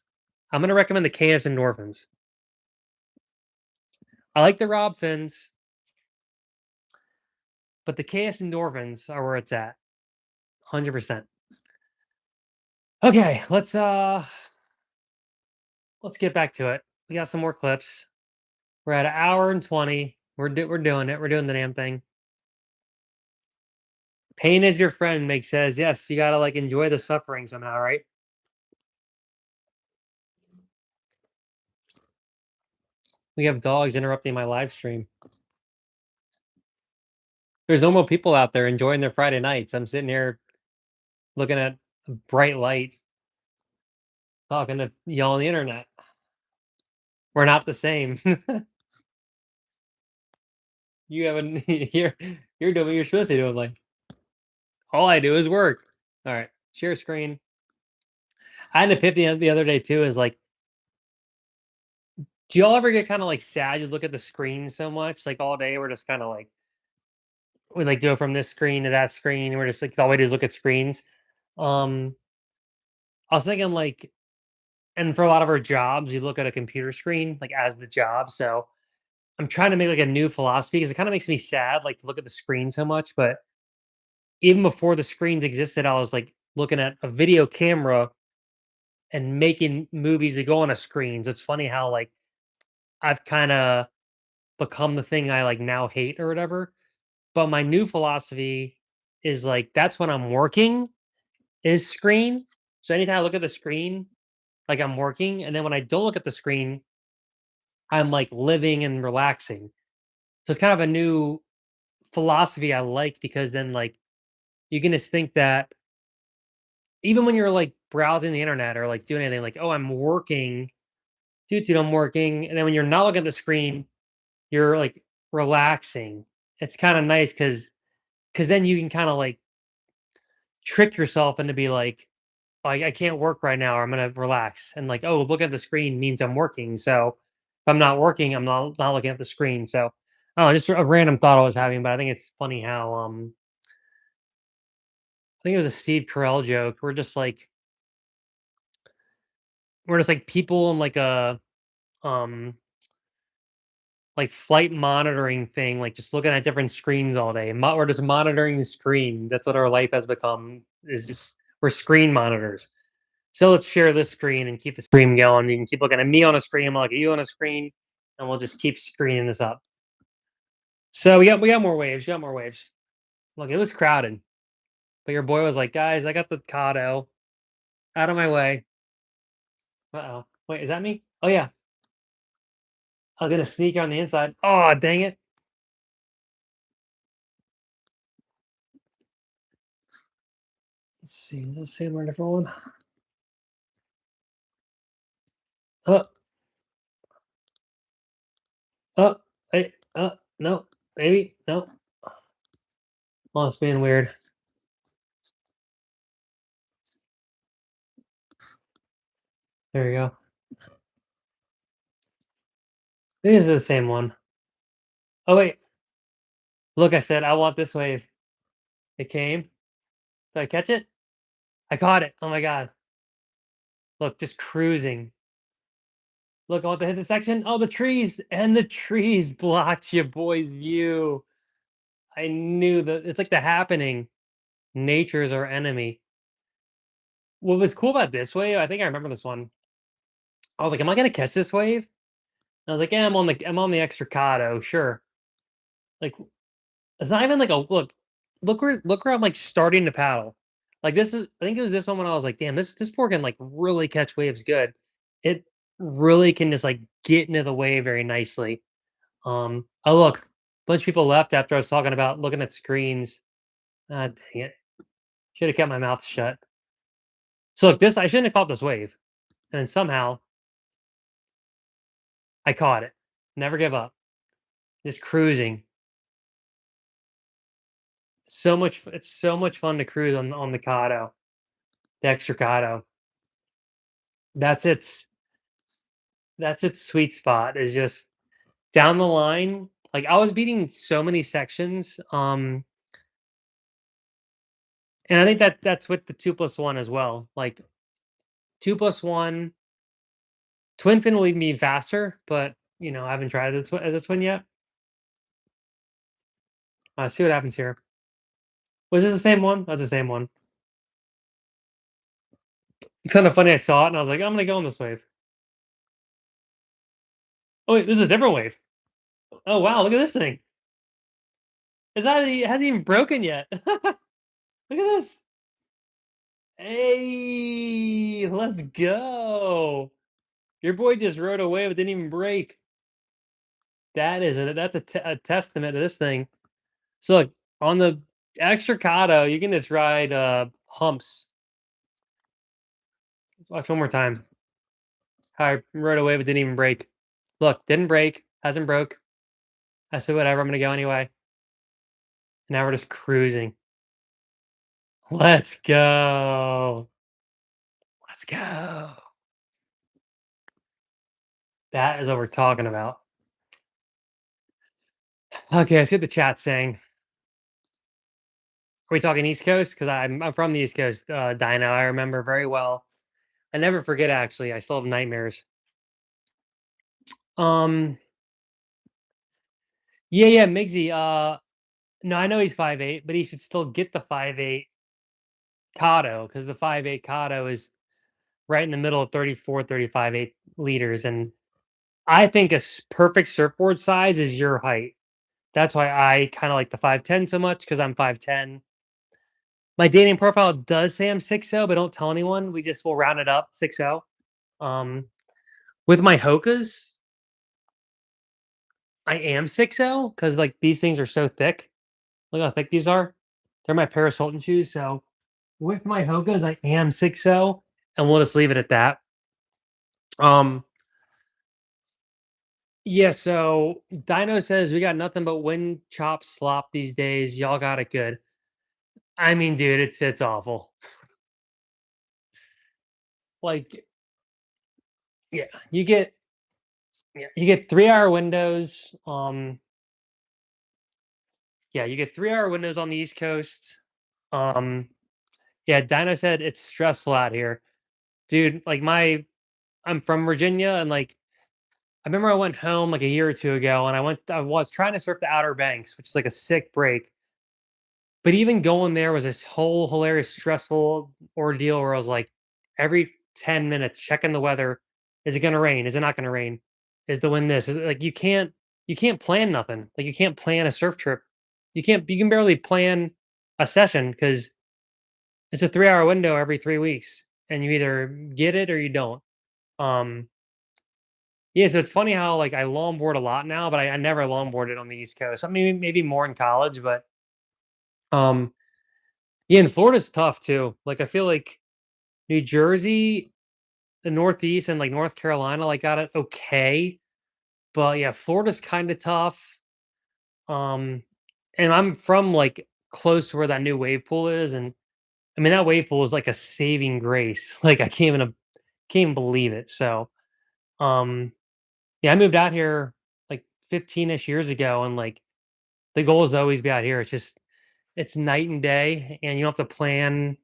I'm gonna recommend the KS endorphins. I like the Rob fins, but the KS endorphins are where it's at. 100%. Okay, let's get back to it. We got some more clips. We're at an hour and 20. We're doing it. We're doing the damn thing. Pain is your friend, Meg says. Yes, you gotta like enjoy the suffering somehow, right? We have dogs interrupting my live stream. There's normal people out there enjoying their Friday nights. I'm sitting here looking at a bright light, talking to y'all on the internet. We're not the same. You haven't you're doing what you're supposed to do in life. All I do is work. All right, share screen. I had an epiphany the other day too. Is like, do y'all ever get kind of like sad? You look at the screen so much, like all day. We're just kind of like we like go from this screen to that screen. We're just like all we do is look at screens. Um, I was thinking like, and for a lot of our jobs, you look at a computer screen like as the job. So I'm trying to make like a new philosophy because it kind of makes me sad, like to look at the screen so much. But even before the screens existed, I was like looking at a video camera and making movies that go on a screen. So it's funny how like I've kind of become the thing I like now hate or whatever. But my new philosophy is like that's when I'm working is screen. So anytime I look at the screen, like I'm working, and then when I don't look at the screen, I'm like living and relaxing. So it's kind of a new philosophy I like because then like you can just think that even when you're like browsing the internet or like doing anything, like, oh, I'm working, dude, I'm working. And then when you're not looking at the screen, you're like relaxing. It's kind of nice because then you can kind of like trick yourself into be like, "Oh, I can't work right now, or I'm gonna relax. And like, oh, look at the screen means I'm working. So if I'm not working, I'm not looking at the screen. So oh, just a random thought I was having, but I think it's funny how I think it was a Steve Carell joke. We're just like people in like a um like flight monitoring thing, like just looking at different screens all day. We're just monitoring the screen. That's what our life has become. Is just we're screen monitors. So let's share this screen and keep the stream going. You can keep looking at me on a screen, I'll look at you on a screen, and we'll just keep screening this up. So we got more waves. We got more waves. Look, it was crowded, but your boy was like, "Guys, I got the Cado out of my way." Uh oh. Wait, is that me? Oh yeah, I was gonna sneak on the inside. Oh dang it! Let's see. Let's see a different one. Uh, hey, no, maybe no. Oh, it's being weird. There you go. This is the same one. Oh wait, look, I said I want this wave. It came. Did I catch it? I caught it. Oh my god. Look, just cruising. Look, I want to hit the section. Oh, the trees and the trees blocked your boy's view. I knew that it's like the happening. Nature is our enemy. What was cool about this wave? I think I remember this one. I was like, "Am I gonna catch this wave?" And I was like, "Yeah, I'm on the Extracado, sure." Like, it's not even like a look where I'm like starting to paddle. Like this is I think it was this one when I was like, damn, this board can like really catch waves good. It really can just like get into the wave very nicely. Oh look, bunch of people left after I was talking about looking at screens. Ah dang it. Should have kept my mouth shut. So look, this I shouldn't have caught this wave. And then somehow I caught it. Never give up. Just cruising. It's so much fun to cruise on the Cado, the Extracado. That's its that's its sweet spot is just down the line. Like I was beating so many sections. And I think that's with the 2+1 as well. Like 2+1, twin fin will even be faster, but I haven't tried it as a twin yet. See what happens here. Was this the same one? That's the same one. It's kind of funny. I saw it and I was like, I'm gonna go on this wave. Oh wait, this is a different wave. Oh wow, look at this thing. It hasn't even broken yet. Look at this. Hey, let's go. Your boy just rode a wave, it didn't even break. That's a testament to this thing. So look, On the Extracado, you can just ride humps. Let's watch one more time. I rode away but didn't even break. Look, didn't break, hasn't broke. I said whatever, I'm gonna go anyway. Now we're just cruising. Let's go. Let's go. That is what we're talking about. Okay, I see what the chat's saying. Are we talking East Coast? Because I'm from the East Coast, Dino. I remember very well. I never forget. Actually, I still have nightmares. Um, yeah, Migsy. No, I know he's 5'8", but he should still get the 5'8" Cado because the 5'8" Cado is right in the middle of 34, 35 8 liters, and I think perfect surfboard size is your height. That's why I kind of like the 5'10" so much because I'm 5'10". My dating profile does say I'm 6'0", but don't tell anyone. We just will round it up 6'0". Um, with my Hokas, I am 6'0" because like these things are so thick. Look how thick these are. They're my Paris Hilton shoes. So with my Hokas, I am 6'0", and we'll just leave it at that. Um, yeah. So Dino says we got nothing but wind chop slop these days. Y'all got it good. I mean, dude, it's awful. Like, yeah, you get 3 hour windows. Yeah, you get 3 hour windows on the East Coast. Um, yeah, Dino said it's stressful out here, dude. Like I'm from Virginia, and like I remember I went home like a year or two ago, and I was trying to surf the Outer Banks, which is like a sick break. But even going there was this whole hilarious, stressful ordeal where I was like, every 10 minutes checking the weather. Is it going to rain? Is it not going to rain? Is the wind this? Is it like you can't plan nothing. Like you can't plan a surf trip. You can barely plan a session because it's a 3 hour window every 3 weeks, and you either get it or you don't. Um, yeah, so it's funny how like I longboard a lot now, but I never longboarded on the East Coast. I mean, maybe more in college, but um, yeah, and Florida's tough too. Like I feel like New Jersey, the Northeast, and like North Carolina, like got it okay, but yeah, Florida's kind of tough. Um, and I'm from like close to where that new wave pool is, and I mean that wave pool is like a saving grace. Like I can't even believe it. So, um, yeah, I moved out here like 15ish years ago, and like the goal is to always be out here. It's night and day, and you don't have to plan.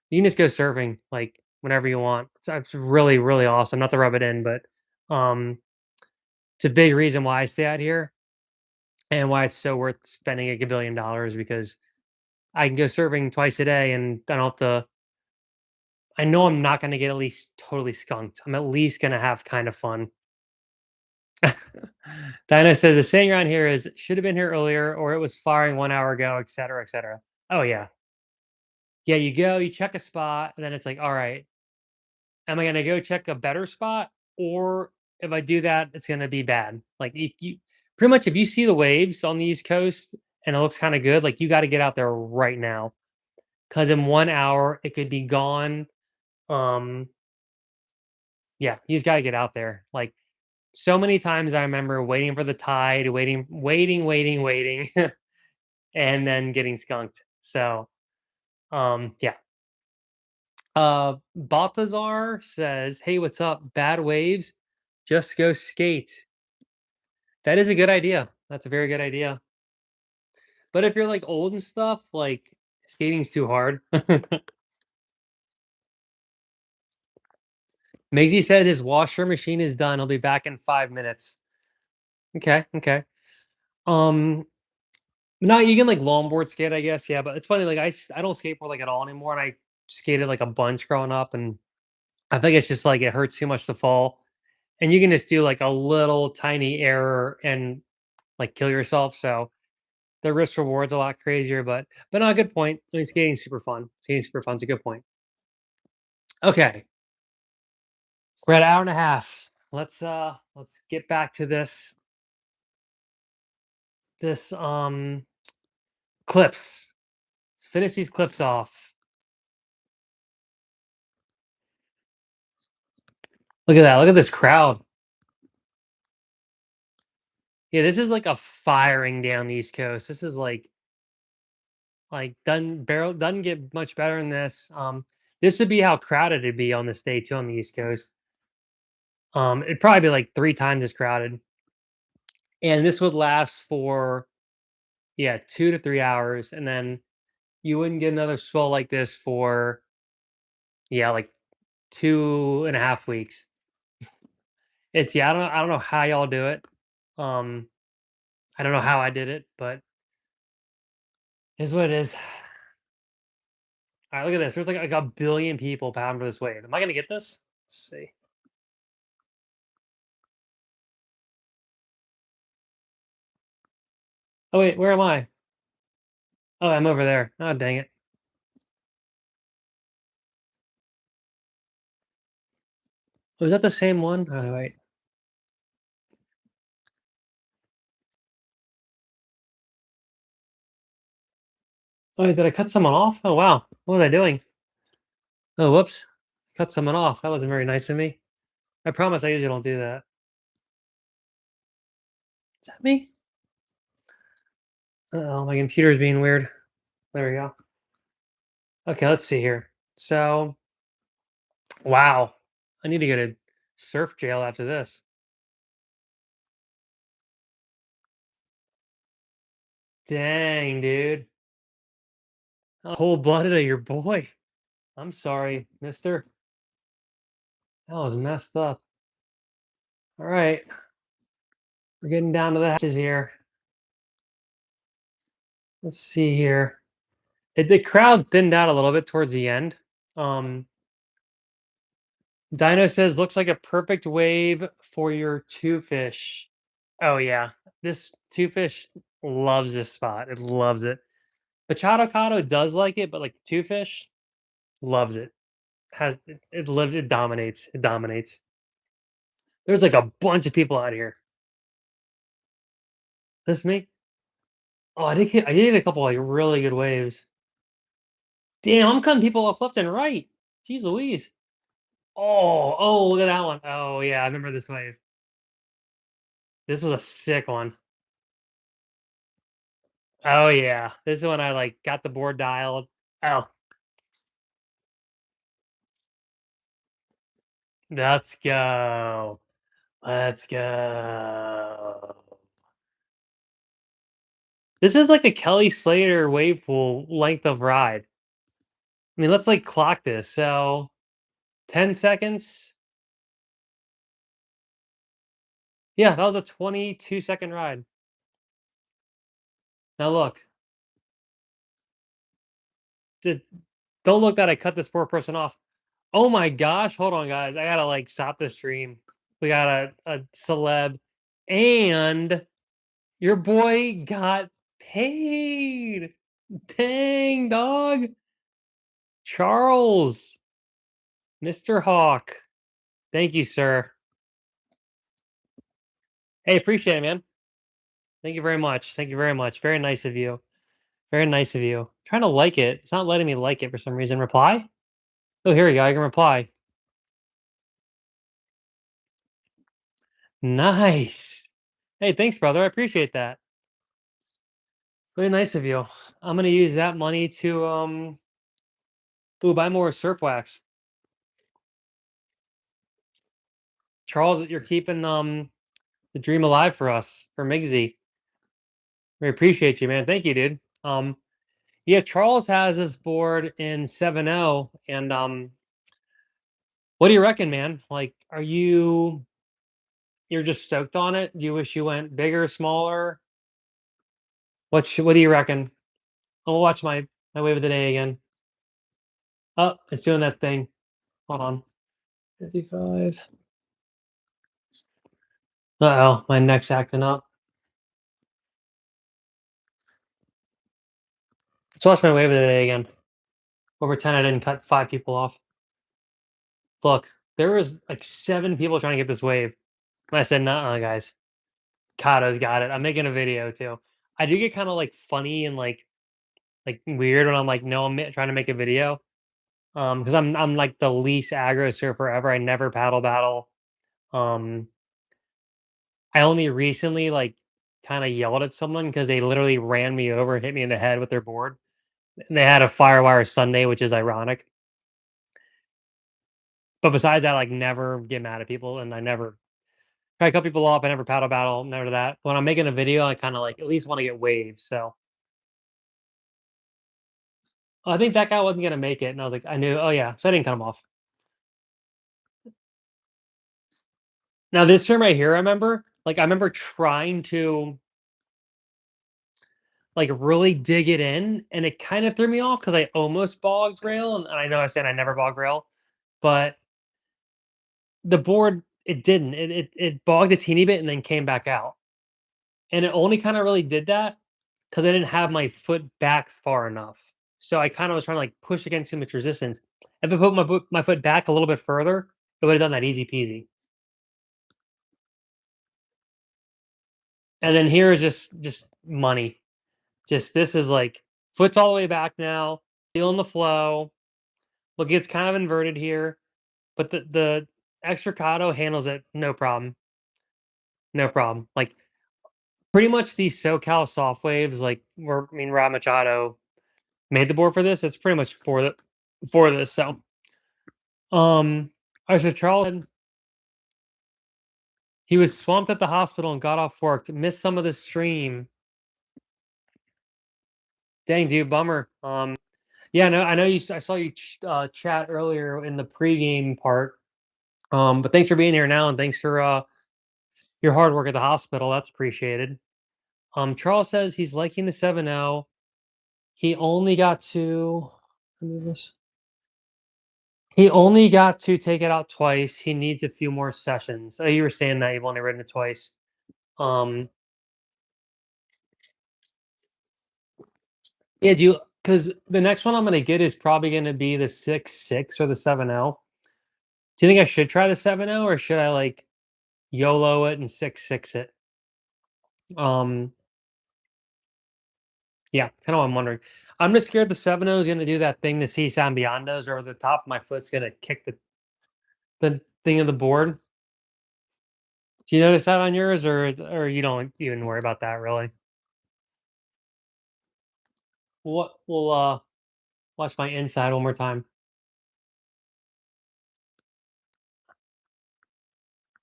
You can just go surfing like whenever you want. It's really really awesome. Not to rub it in, but um, it's a big reason why I stay out here and why it's so worth spending a billion dollars because I can go surfing twice a day, and I don't have to. I know I'm not going to get at least totally skunked. I'm at least going to have kind of fun. Dinah says the saying around here is should have been here earlier or it was firing 1 hour ago, et cetera, et cetera. Oh yeah. Yeah, you go, you check a spot, and then it's like, all right, am I gonna go check a better spot? Or if I do that, it's gonna be bad. Like you pretty much if you see the waves on the East Coast and it looks kind of good, like you got to get out there right now. Cause in 1 hour it could be gone. Um, yeah, you just gotta get out there. Like so many times I remember waiting for the tide, waiting, and then getting skunked. So, yeah. Baltazar says, "Hey, what's up? Bad waves, just go skate." That is a good idea. That's a very good idea. But if you're like old and stuff, like skating's too hard. Maisie said his washer machine is done. He'll be back in 5 minutes. Okay, okay. Um, no, you can like longboard skate, I guess. Yeah, but it's funny. Like I don't skateboard like at all anymore, and I skated like a bunch growing up, and I think it's just like it hurts too much to fall, and you can just do like a little tiny error and like kill yourself. So the risk reward's a lot crazier, but no, good point. I mean, skating's super fun. Skating's super fun. It's a good point. Okay, we're at an hour and a half. Let's get back to this Clips. Let's finish these clips off. Look at that. Look at this crowd. Yeah, this is like a firing down the East Coast. This is like doesn't get much better than this. This would be how crowded it'd be on this day too on the East Coast. It'd probably be like 3 times as crowded. And this would last for 2 to 3 hours, and then you wouldn't get another swell like this for like 2.5 weeks. It's I don't know how y'all do it. Um, I don't know how I did it, but is what it is. All right, look at this. There's like a billion people pounding for this wave. Am I gonna get this? Let's see. Oh wait, where am I? Oh, I'm over there. Oh, dang it. Was that the same one? Oh wait. Oh, did I cut someone off? Oh wow. What was I doing? Oh, whoops. Cut someone off. That wasn't very nice of me. I promise I usually don't do that. Is that me? Oh, my computer's being weird. There we go. Okay, let's see here. So, wow. I need to go to surf jail after this. Dang, dude. Cold blooded of your boy. I'm sorry, mister. That was messed up. All right. We're getting down to the hatches here. Let's see here. The crowd thinned out a little bit towards the end. Dino says, looks like a perfect wave for your two fish. Oh, yeah. This two fish loves this spot. It loves it. Machadocado does like it, but like two fish loves it. It lives, it dominates. It dominates. There's like a bunch of people out here. This is me. Oh, I did a couple like really good waves. Damn, I'm cutting people off left and right. Jeez Louise. Oh, look at that one. Oh yeah, I remember this wave. This was a sick one. Oh yeah. This is when I like got the board dialed. Oh, let's go. Let's go. This is like a Kelly Slater wave pool length of ride. I mean, let's like clock this. So 10 seconds. Yeah, that was a 22-second ride. Now look. Don't look that I cut this poor person off. Oh my gosh. Hold on, guys. I gotta like stop the stream. We got a celeb. And your boy got paid. Dang, dog. Charles. Mr. Hawk. Thank you, sir. Hey, appreciate it, man. Thank you very much. Thank you very much. Very nice of you. Very nice of you. Trying to like it. It's not letting me like it for some reason. Reply? Oh, here we go. I can reply. Nice. Hey, thanks, brother. I appreciate that. Really nice of you. I'm gonna use that money to buy more surf wax. Charles, you're keeping the dream alive for us, for Migsy. We appreciate you, man. Thank you, dude. Yeah, Charles has this board in 7.0, and what do you reckon, man? Like, you're just stoked on it? You wish you went bigger, smaller? What do you reckon? I'll watch my wave of the day again. Oh, it's doing that thing. Hold on. 55. Uh-oh, my neck's acting up. Let's watch my wave of the day again. We'll pretend I didn't cut 5 people off. Look, there was like 7 people trying to get this wave. And I said, "Nuh-uh, guys. Cado's got it." I'm making a video too. I do get kind of like funny and like like weird when I'm like, no, I'm trying to make a video. Because I'm like the least aggro surfer ever. I never paddle battle. Um, I only recently like kind of yelled at someone because they literally ran me over and hit me in the head with their board. And they had a FIREWIRE Sunday, which is ironic. But besides that, like never get mad at people, and I never try to cut people off. I never paddle battle, never that. When I'm making a video, I kind of like at least want to get waves. So I think that guy wasn't gonna make it, and I was like, I knew. Oh yeah, so I didn't cut him off. Now this term right here, I remember trying to like really dig it in, and it kind of threw me off because I almost bogged rail, and I know I said I never bog rail, but the board it didn't. It bogged a teeny bit and then came back out, and it only kind of really did that because I didn't have my foot back far enough. So I kind of was trying to like push against too much resistance. If I put my foot back a little bit further, it would have done that easy peasy. And then here is just money. Just this is like foot's all the way back now, feeling the flow. Look, it's kind of inverted here, but the Extracado handles it no problem, no problem. Like pretty much these SoCal soft waves, like Rob Machado made the board for this. It's pretty much for this. So I said Charles said he was swamped at the hospital and got off work, missed some of the stream. Dang, dude, bummer. Yeah, no, I know you. I saw you chat earlier in the pregame part. But thanks for being here now, and thanks for your hard work at the hospital. That's appreciated. Charles says he's liking the 7.0. He only got to let me do this. He only got to take it out twice. He needs a few more sessions. Oh, you were saying that you've only ridden it twice. Um, yeah, do you because the next one I'm gonna get is probably gonna be the 6.6 or the 7.0. Do you think I should try the 7.0 or should I like YOLO it and 6.6 it? Um, yeah, kind of what I'm wondering. I'm just scared the 7.0 is gonna do that thing the C San Beyond does, or the top of my foot's gonna kick the thing of the board. Do you notice that on yours, or you don't even worry about that really? What we'll watch my inside one more time.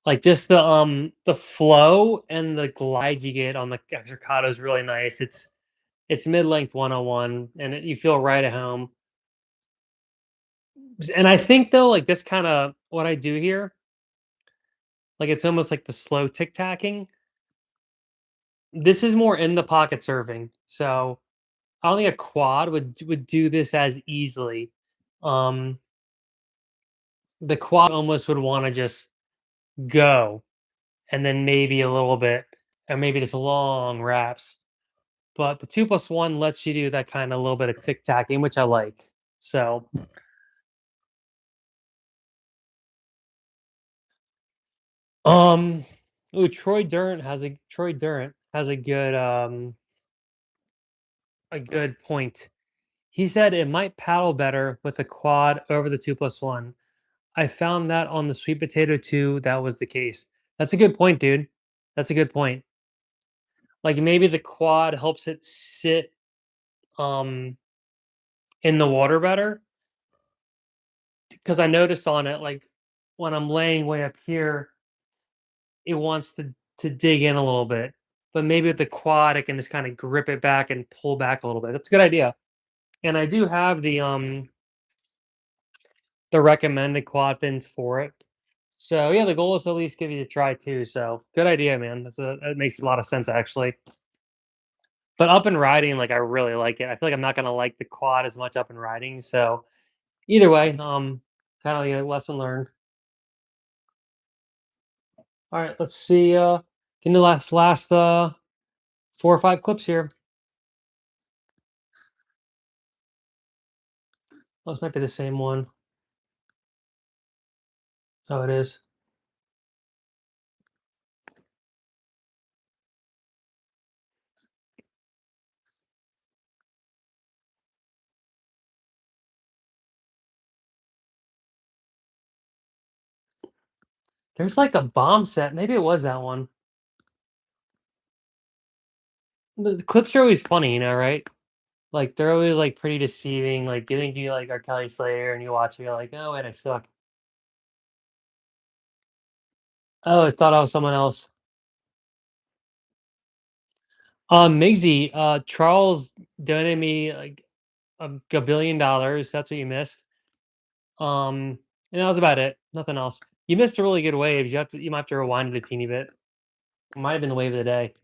Like just the flow and the glide you get on the Extracado is really nice. It's mid-length 101 and you feel right at home. And I think though, like this kind of what I do here, like it's almost like the slow tic-tacking. This is more in the pocket surfing. So I don't think a quad would do this as easily. Um the quad almost would want to just go and then maybe a little bit and maybe just long wraps. But the 2+1 lets you do that kind of little bit of tic-tacking, which I like. So, um, ooh, Troy Durant has a good point. He said it might paddle better with a quad over the 2+1. I found that on the sweet potato too. That was the case. That's a good point, dude. That's a good point. Like maybe the quad helps it sit um in the water better because I noticed on it like when I'm laying way up here, it wants to dig in a little bit. But maybe with the quad, it can just kind of grip it back and pull back a little bit. That's a good idea. And I do have the recommended quad fins for it. So yeah, the goal is to at least give you a try too. So good idea, man. That makes a lot of sense actually. But up and riding, like I really like it. I feel like I'm not gonna like the quad as much up and riding. So either way, kind of a lesson learned. All right, let's see. In the last 4 or 5 clips here. Oh, this might be the same one. Oh, it is. There's like a bomb set. Maybe it was that one. The clips are always funny, right? Like they're always like pretty deceiving. Like you think you like are Kelly Slayer and you watch it, you're like, oh wait, I suck. Oh, I thought I was someone else. Migsy, Charles donated me like a billion dollars. That's what you missed. And that was about it. Nothing else. You missed a really good wave. You might have to rewind it a teeny bit. It might have been the wave of the day.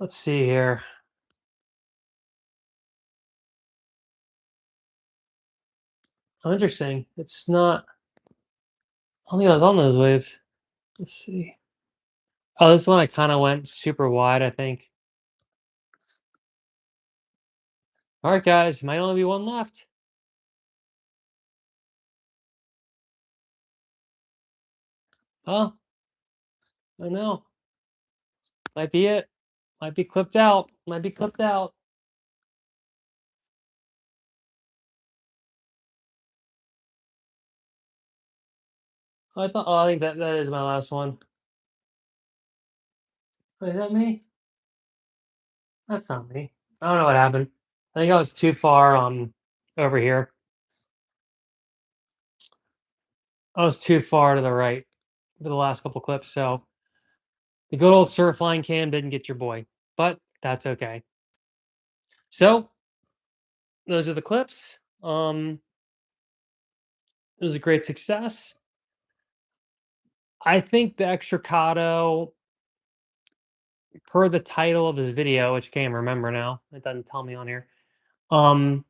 Let's see here. Oh, interesting. It's not. I don't think I was on those waves. Let's see. Oh, this one I kind of went super wide, I think. All right, guys, might only be one left. Oh, I know. Might be it. Might be clipped out. Might be clipped out. I think that is my last one. Wait, is that me? That's not me. I don't know what happened. I think I was too far over here. I was too far to the right for the last couple clips, so the good old surf line cam didn't get your boy, but that's okay. So those are the clips. It was a great success. I think the Extracado, per the title of this video, which I can't remember now, it doesn't tell me on here. Um,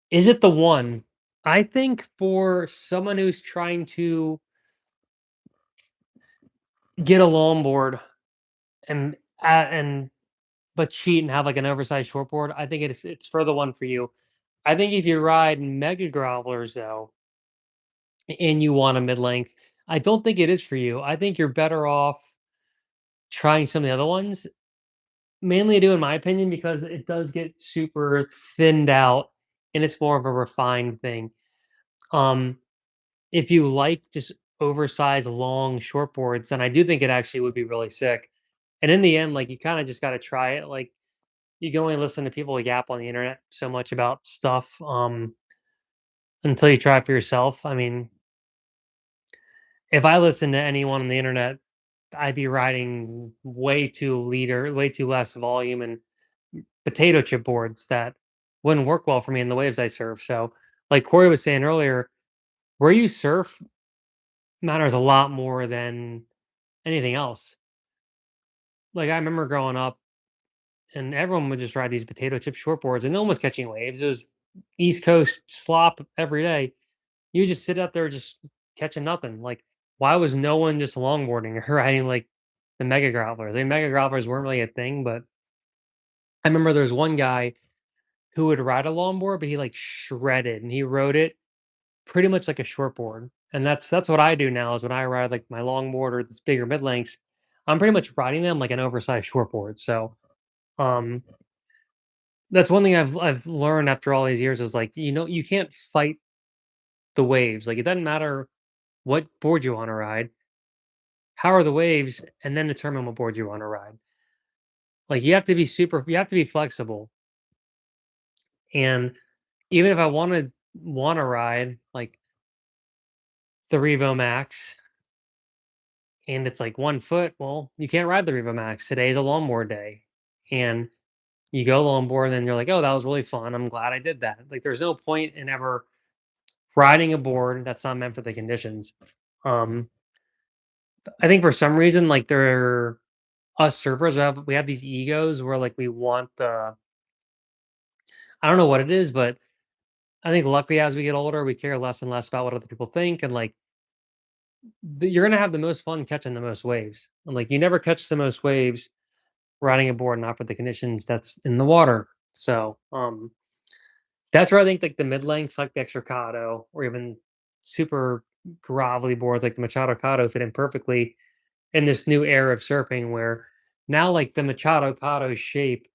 is it the one? I think for someone who's trying to get a longboard and and but cheat and have like an oversized shortboard, I think it's for the one for you. I think if you ride mega grovelers though, and you want a mid length, I don't think it is for you. I think you're better off trying some of the other ones. Mainly do, in my opinion, because it does get super thinned out and it's more of a refined thing. Um, if you like just oversized long shortboards, then I do think it actually would be really sick. And in the end, like you kind of just got to try it. Like you can only listen to people yap on the internet so much about stuff until you try it for yourself. I mean, if I listened to anyone on the internet, I'd be riding way too less volume and potato chip boards that wouldn't work well for me in the waves I surf. So, like Corey was saying earlier, where you surf matters a lot more than anything else. Like I remember growing up and everyone would just ride these potato chip shortboards and no one was catching waves. It was East Coast slop every day. You just sit out there just catching nothing. Like, why was no one just longboarding or riding like the mega growlers? I mean, mega growlers weren't really a thing, but I remember there was one guy who would ride a longboard, but he like shredded and he rode it pretty much like a shortboard. And that's what I do now is when I ride like my longboard or this bigger mid lengths, I'm pretty much riding them like an oversized shortboard. So um that's one thing I've learned after all these years is like, you can't fight the waves. Like it doesn't matter what board you want to ride. How are the waves? And then determine what board you want to ride. Like you have to be flexible. And even if I want to ride like the Revo Max and it's like 1 foot, well, you can't ride the Revo Max. Today is a longboard day. And you go longboard and then you're like, oh, that was really fun. I'm glad I did that. Like there's no point in ever riding a board that's not meant for the conditions. Um, I think for some reason, like there us surfers we have these egos where like we want the I don't know what it is, but I think luckily as we get older, we care less and less about what other people think, and like you're gonna have the most fun catching the most waves. And like you never catch the most waves riding a board not for the conditions that's in the water. So that's where I think like the mid lengths like the Extracado or even super grovelly boards like the Machadocado fit in perfectly in this new era of surfing where now like the Machadocado shape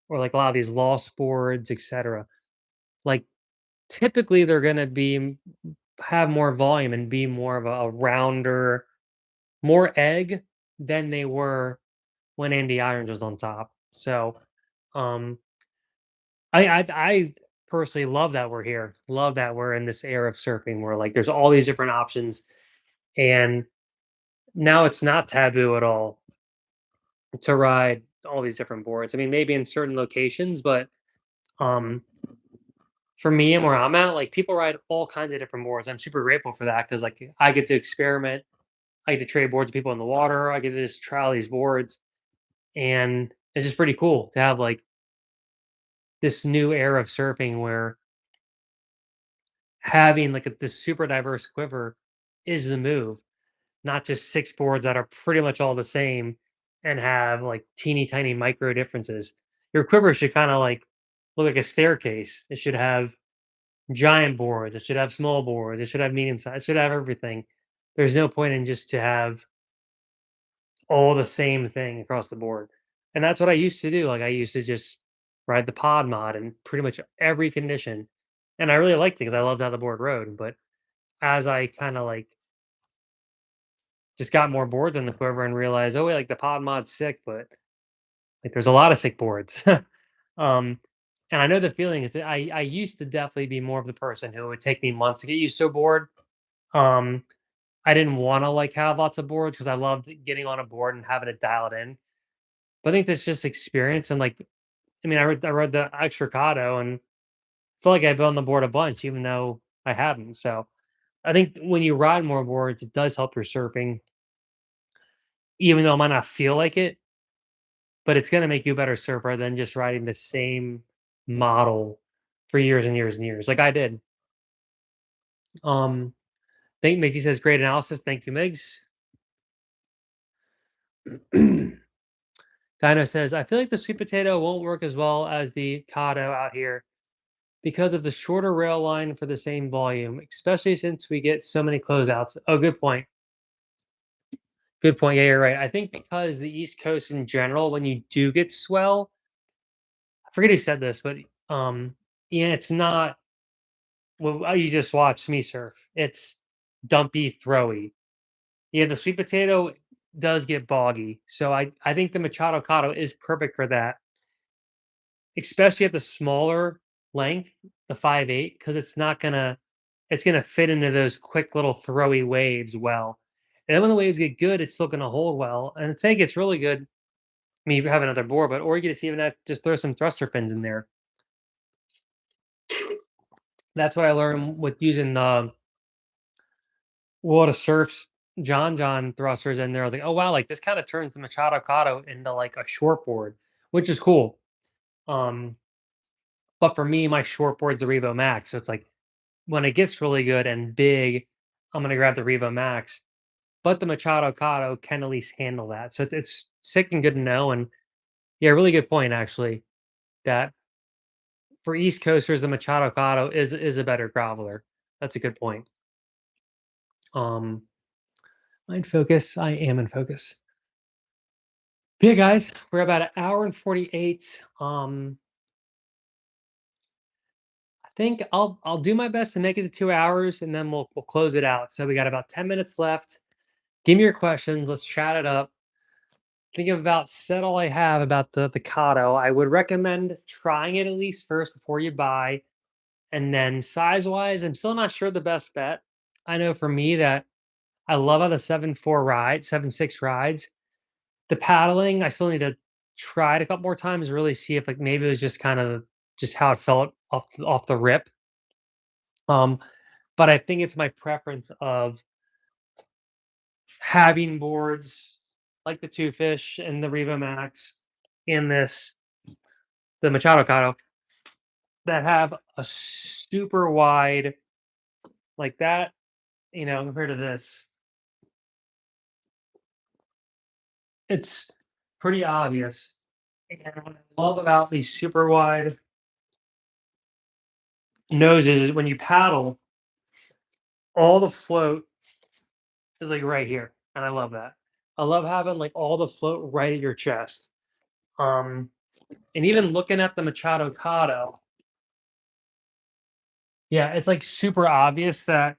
or like a lot of these lost boards, etc. like typically they're gonna be have more volume and be more of a rounder, more egg than they were when Andy Irons was on top. So, um, I personally love that we're here. Love that we're in this era of surfing where like there's all these different options, and now it's not taboo at all to ride all these different boards. I mean, maybe in certain locations, but um, for me and where I'm at, like people ride all kinds of different boards. I'm super grateful for that because like I get to experiment. I get to trade boards with people in the water. I get to just try all these boards, and it's just pretty cool to have like this new era of surfing where having like this super diverse quiver is the move, not just six boards that are pretty much all the same and have like teeny tiny micro differences. Your quiver should kind of like look like a staircase. It should have giant boards. It should have small boards. It should have medium size. It should have everything. There's no point in just to have all the same thing across the board. And that's what I used to do. Like I used to just ride the pod mod in pretty much every condition. And I really liked it because I loved how the board rode. But as I kind of like just got more boards in the quiver and realized, oh wait, like the pod mod's sick, but like there's a lot of sick boards. um and I know the feeling is that I used to definitely be more of the person who would take me months to get used to a board. Um I didn't want to like have lots of boards because I loved getting on a board and having it dialed in. But I think that's just experience and like I mean I read the Extracado and feel like I've been on the board a bunch even though I hadn't. So I think when you ride more boards, it does help your surfing, even though it might not feel like it, but it's gonna make you a better surfer than just riding the same model for years and years and years, like I did. Think Mickey says great analysis. Thank you, Migs. Dino says, I feel like the sweet potato won't work as well as the Cado out here because of the shorter rail line for the same volume, especially since we get so many closeouts. Oh, good point. Good point. Yeah, you're right. I think because the East Coast in general, when you do get swell, I forget who said this, but yeah, it's not well, you just watch me surf. It's dumpy, throwy. Yeah, the sweet potato does get boggy. So I think the Machado Cado is perfect for that, especially at the smaller length, the 5'8", because it's gonna fit into those quick little throwy waves well. And then when the waves get good, it's still gonna hold well. And I'd say it gets really good. I mean, you have another board, but or you can just even that just throw some thruster fins in there. That's what I learned with using the World of Surf's John thrusters in there. I was like, oh wow, like this kind of turns the Machado Cado into like a shortboard, which is cool. Um, but for me, my shortboard's the Revo Max, so it's like when it gets really good and big, I'm gonna grab the Revo Max. But the Machado Cado can at least handle that, so it's sick and good to know. And yeah, really good point actually. That for East Coasters, the Machado Cado is a better groveler. That's a good point. Um, mind focus. I am in focus. Yeah, guys, we're about an hour and 48. I think I'll do my best to make it to 2 hours and then we'll close it out. So we got about 10 minutes left. Give me your questions. Let's chat it up. Think of about said all I have about the Kato. I would recommend trying it at least first before you buy. And then size wise, I'm still not sure the best bet. I know for me that I love how the 7.4 ride, 7.6 rides. The paddling, I still need to try it a couple more times, really see if like maybe it was just kind of just how it felt off the rip. Um, but I think it's my preference of having boards like the Two Fish and the Revo Max in this the Machado Cado that have a super wide like that, compared to this. It's pretty obvious. And what I love about these super wide noses is when you paddle, all the float is like right here. And I love that. I love having like all the float right at your chest. Um, and even looking at the Machado Cado, Yeah, it's like super obvious that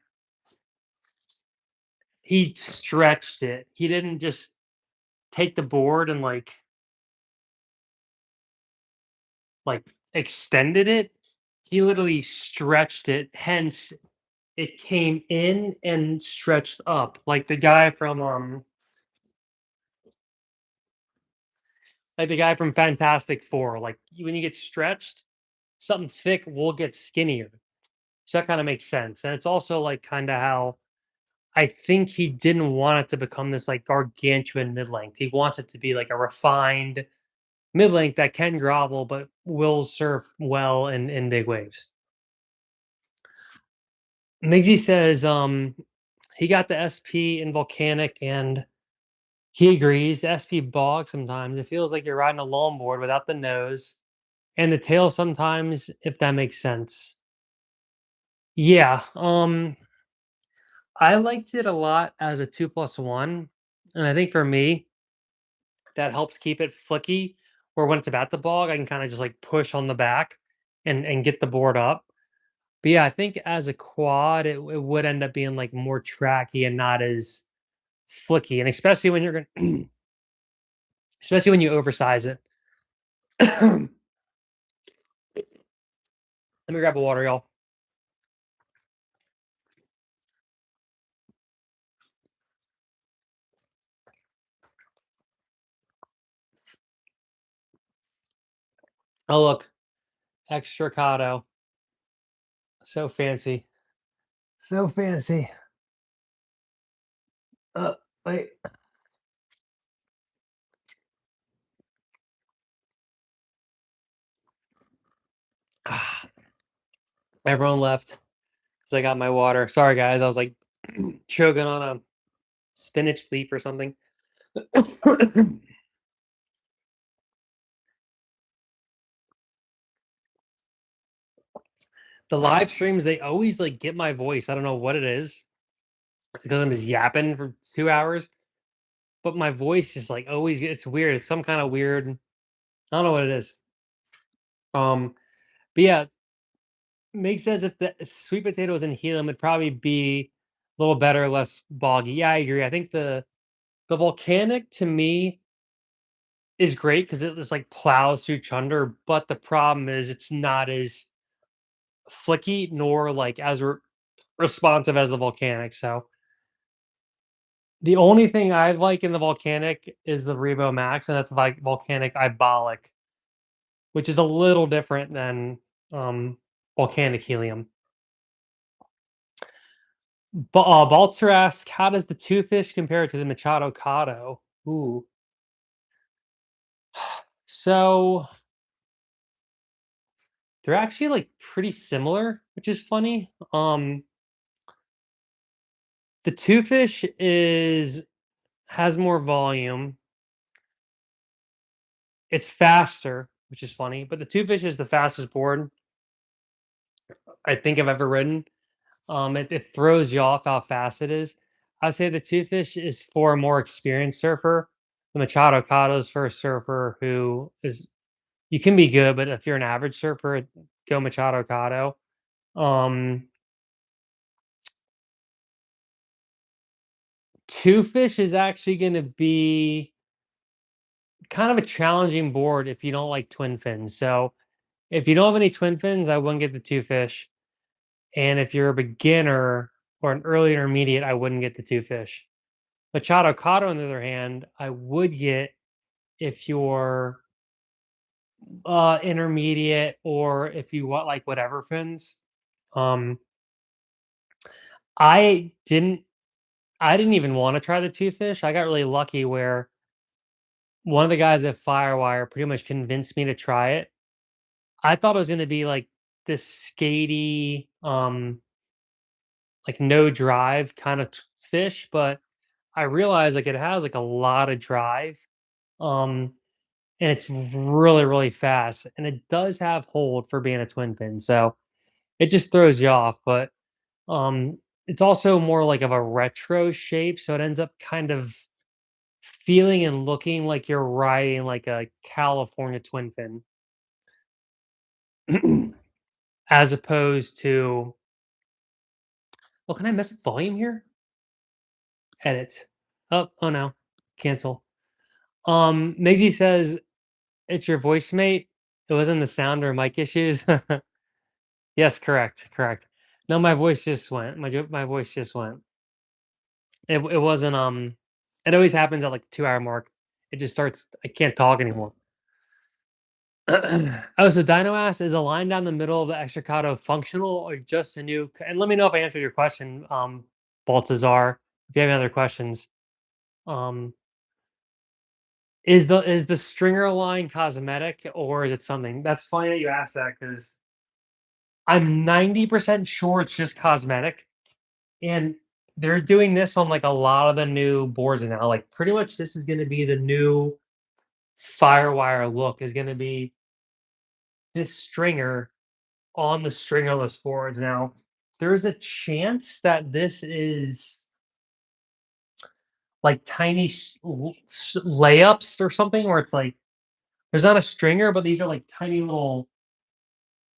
he stretched it. He didn't just take the board and like extended it. He literally stretched it. Hence, it came in and stretched up. Like the guy from Fantastic Four. Like when you get stretched, something thick will get skinnier. So that kind of makes sense. And it's also like kind of how I think he didn't want it to become this like gargantuan mid length. He wants it to be like a refined mid length that can grovel but will surf well in big waves. Miggsy says he got the SP in volcanic and he agrees. The SP bogs sometimes. It feels like you're riding a longboard without the nose and the tail sometimes, if that makes sense. Yeah. I liked it a lot as a 2+1. And I think for me, that helps keep it flicky. Or when it's about the bog, I can kind of just like push on the back and get the board up. But yeah, I think as a quad, it would end up being like more tracky and not as flicky. And especially when you're gonna especially when you oversize it. Let me grab a water, y'all. Oh look, Extracado. So fancy. So fancy. Wait. Ah, everyone left because I got my water. Sorry, guys. I was like choking on a spinach leaf or something. The live streams, they always like get my voice. I don't know what it is because I'm just yapping for 2 hours, but my voice is like always, it's weird. It's some kind of weird, I don't know what it is. Um, but yeah, makes sense if the sweet potatoes and helium would probably be a little better, less boggy. Yeah, I agree. I think the volcanic to me is great because it just like plows through chunder, but the problem is it's not as flicky nor like as responsive as the volcanic. So the only thing I like in the volcanic is the Revo Max, and that's like volcanic ibolic, which is a little different than volcanic helium. But Baltzer asks, how does the two fish compare to the Machadocado? Ooh, so they're actually like pretty similar, which is funny. The two fish is has more volume. It's faster, which is funny, but the two fish is the fastest board I think I've ever ridden. It throws you off how fast it is. I'd say the two fish is for a more experienced surfer. The Machado Cado is for a surfer who is you can be good, but if you're an average surfer, go Machado Cado. Um, two fish is actually going to be kind of a challenging board if you don't like twin fins. So if you don't have any twin fins, I wouldn't get the two fish. And if you're a beginner or an early intermediate, I wouldn't get the two fish. Machado Cado, on the other hand, I would get if you're intermediate or if you want like whatever fins. Um, I didn't I didn't even want to try the two fish. I got really lucky where one of the guys at Firewire pretty much convinced me to try it. I thought it was going to be like this skatey, like no drive kind of fish, but I realized like it has like a lot of drive. Um, and it's really, really fast. And it does have hold for being a twin fin. So it just throws you off. But it's also more like of a retro shape. So it ends up kind of feeling and looking like you're riding like a California twin fin as opposed to Oh, can I mess with volume here? Edit. Oh no. Cancel. Miggsy says it's your voice mate. It wasn't the sound or mic issues. Yes, correct. No, my voice just went. My voice just went. It wasn't. It always happens at like the 2 hour mark. It just starts. I can't talk anymore. Oh, so Dino asks, is a line down the middle of the Extracado functional or just a new? And let me know if I answered your question, Baltazar. If you have any other questions, um, is the stringer line cosmetic or is it something? That's funny that you asked that because I'm 90% sure it's just cosmetic, and they're doing this on like a lot of the new boards now. Like pretty much, this is going to be the new FireWire look. Is going to be this stringer on the stringerless boards. Now, there's a chance that this is like tiny layups or something, where it's like there's not a stringer, but these are like tiny little.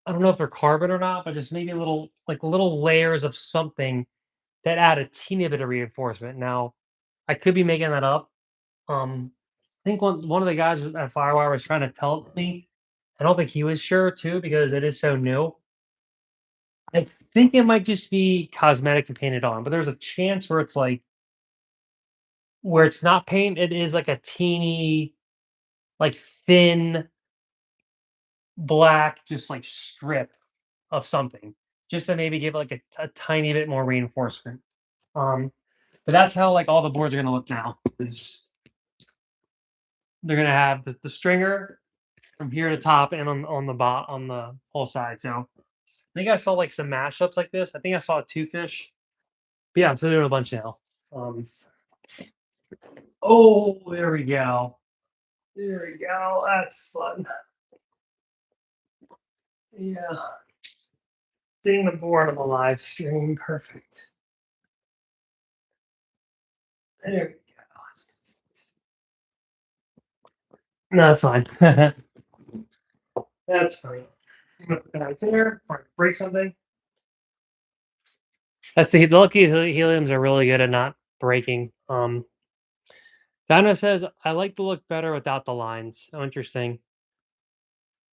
I don't know if they're carbon or not, but just maybe little like little layers of something that add a teeny bit of reinforcement. Now, I could be making that up. I think one of the guys at Firewire was trying to tell me. I don't think he was sure too because it is so new. I think it might just be cosmetic and painted on, but there's a chance where it's like where it's not paint, it is like a teeny, like thin black, just like strip of something, just to maybe give like a tiny bit more reinforcement. Um, but that's how like all the boards are gonna look now. Is they're gonna have the stringer from here to top and on the bot on the whole side. So I think I saw like some mashups like this. I think I saw a two fish. But yeah, I'm still doing a bunch now. Um, oh, there we go. There we go. That's fun. Yeah. Seeing the board on the live stream. Perfect. There we go. No, that's fine. That's fine. Right there. Or break something. That's the lucky heliums are really good at not breaking. Dino says I like the look better without the lines. Oh, interesting.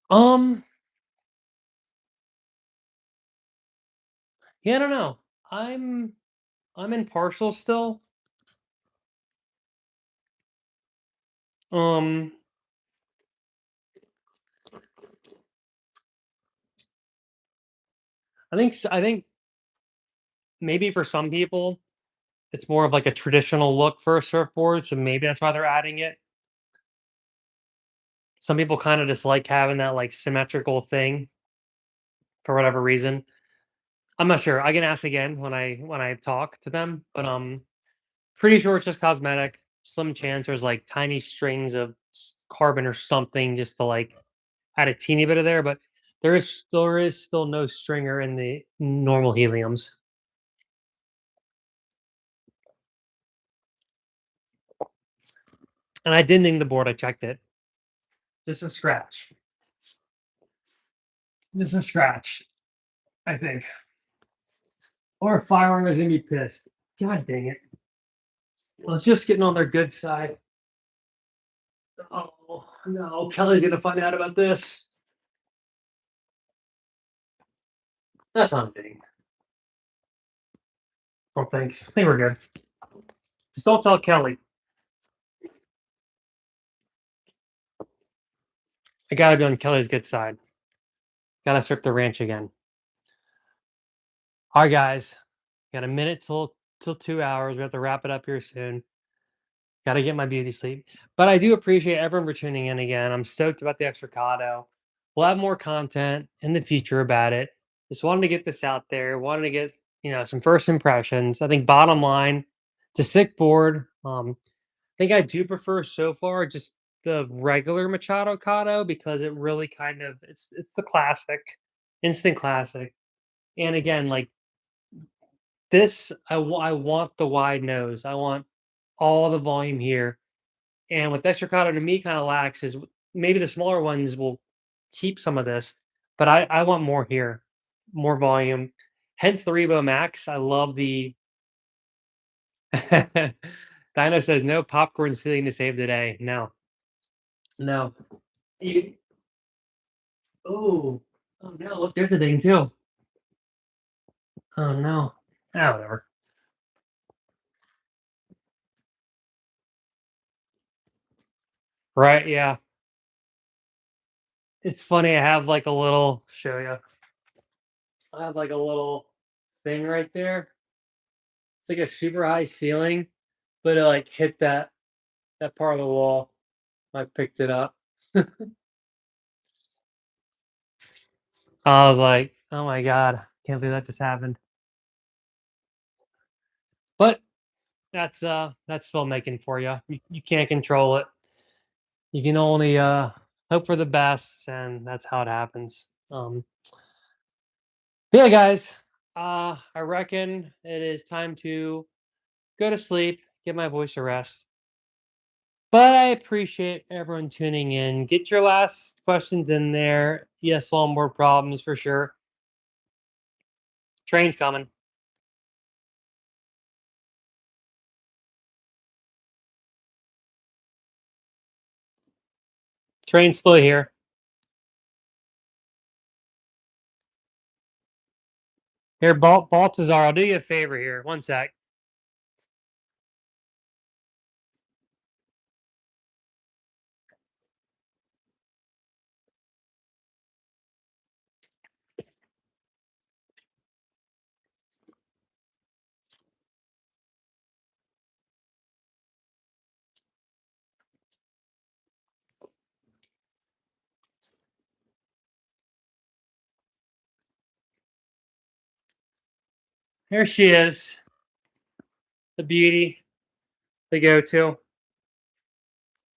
Um, yeah, I don't know. I'm I'm impartial still. Um, I think maybe for some people it's more of like a traditional look for a surfboard, so maybe that's why they're adding it. Some people kind of just like having that like symmetrical thing for whatever reason. I'm not sure. I can ask again when I talk to them, but pretty sure it's just cosmetic. Slim chance there's like tiny strings of carbon or something just to like add a teeny bit of there, but there is still no stringer in the normal heliums. And I didn't ding the board. I checked it. Just a scratch. Just a scratch. I think. Or a firearm is gonna be pissed. God dang it. Well, it's just getting on their good side. Oh no, Kelly's gonna find out about this. That's not a ding. I don't think. I think we're good. Just don't tell Kelly. I gotta be on Kelly's good side. Gotta surf the ranch again. All right, guys. Got a minute till 2 hours. We have to wrap it up here soon. Got to get my beauty sleep. But I do appreciate everyone for tuning in again. I'm stoked about the Extracado. We'll have more content in the future about it. Just wanted to get this out there. Wanted to get some first impressions. I think bottom line, it's a sick board. I think I do prefer so far just the regular Machadocado because it really kind of it's the classic, instant classic. And again, like this, I want the wide nose. I want all the volume here. And what Extracado to me kind of lacks is maybe the smaller ones will keep some of this, but I want more here, more volume. Hence the Rebo Max. I love the Dino says no popcorn ceiling to save the day. No, no. You, oh, oh no! Look, there's a ding too. Oh no. Ah, whatever. Right? Yeah. It's funny. I have like a little show you. I have like a little thing right there. It's like a super high ceiling, but it like hit that part of the wall. I picked it up. I was like, oh my god, can't believe that just happened. But that's filmmaking for you. You can't control it. You can only hope for the best, and that's how it happens. But yeah, guys, I reckon it is time to go to sleep, get my voice a rest. But I appreciate everyone tuning in. Get your last questions in there. Yes, longboard problems for sure. Train's coming. Train's still here. Here, Baltazar, I'll do you a favor here. One sec. Here she is, the beauty, the go-to,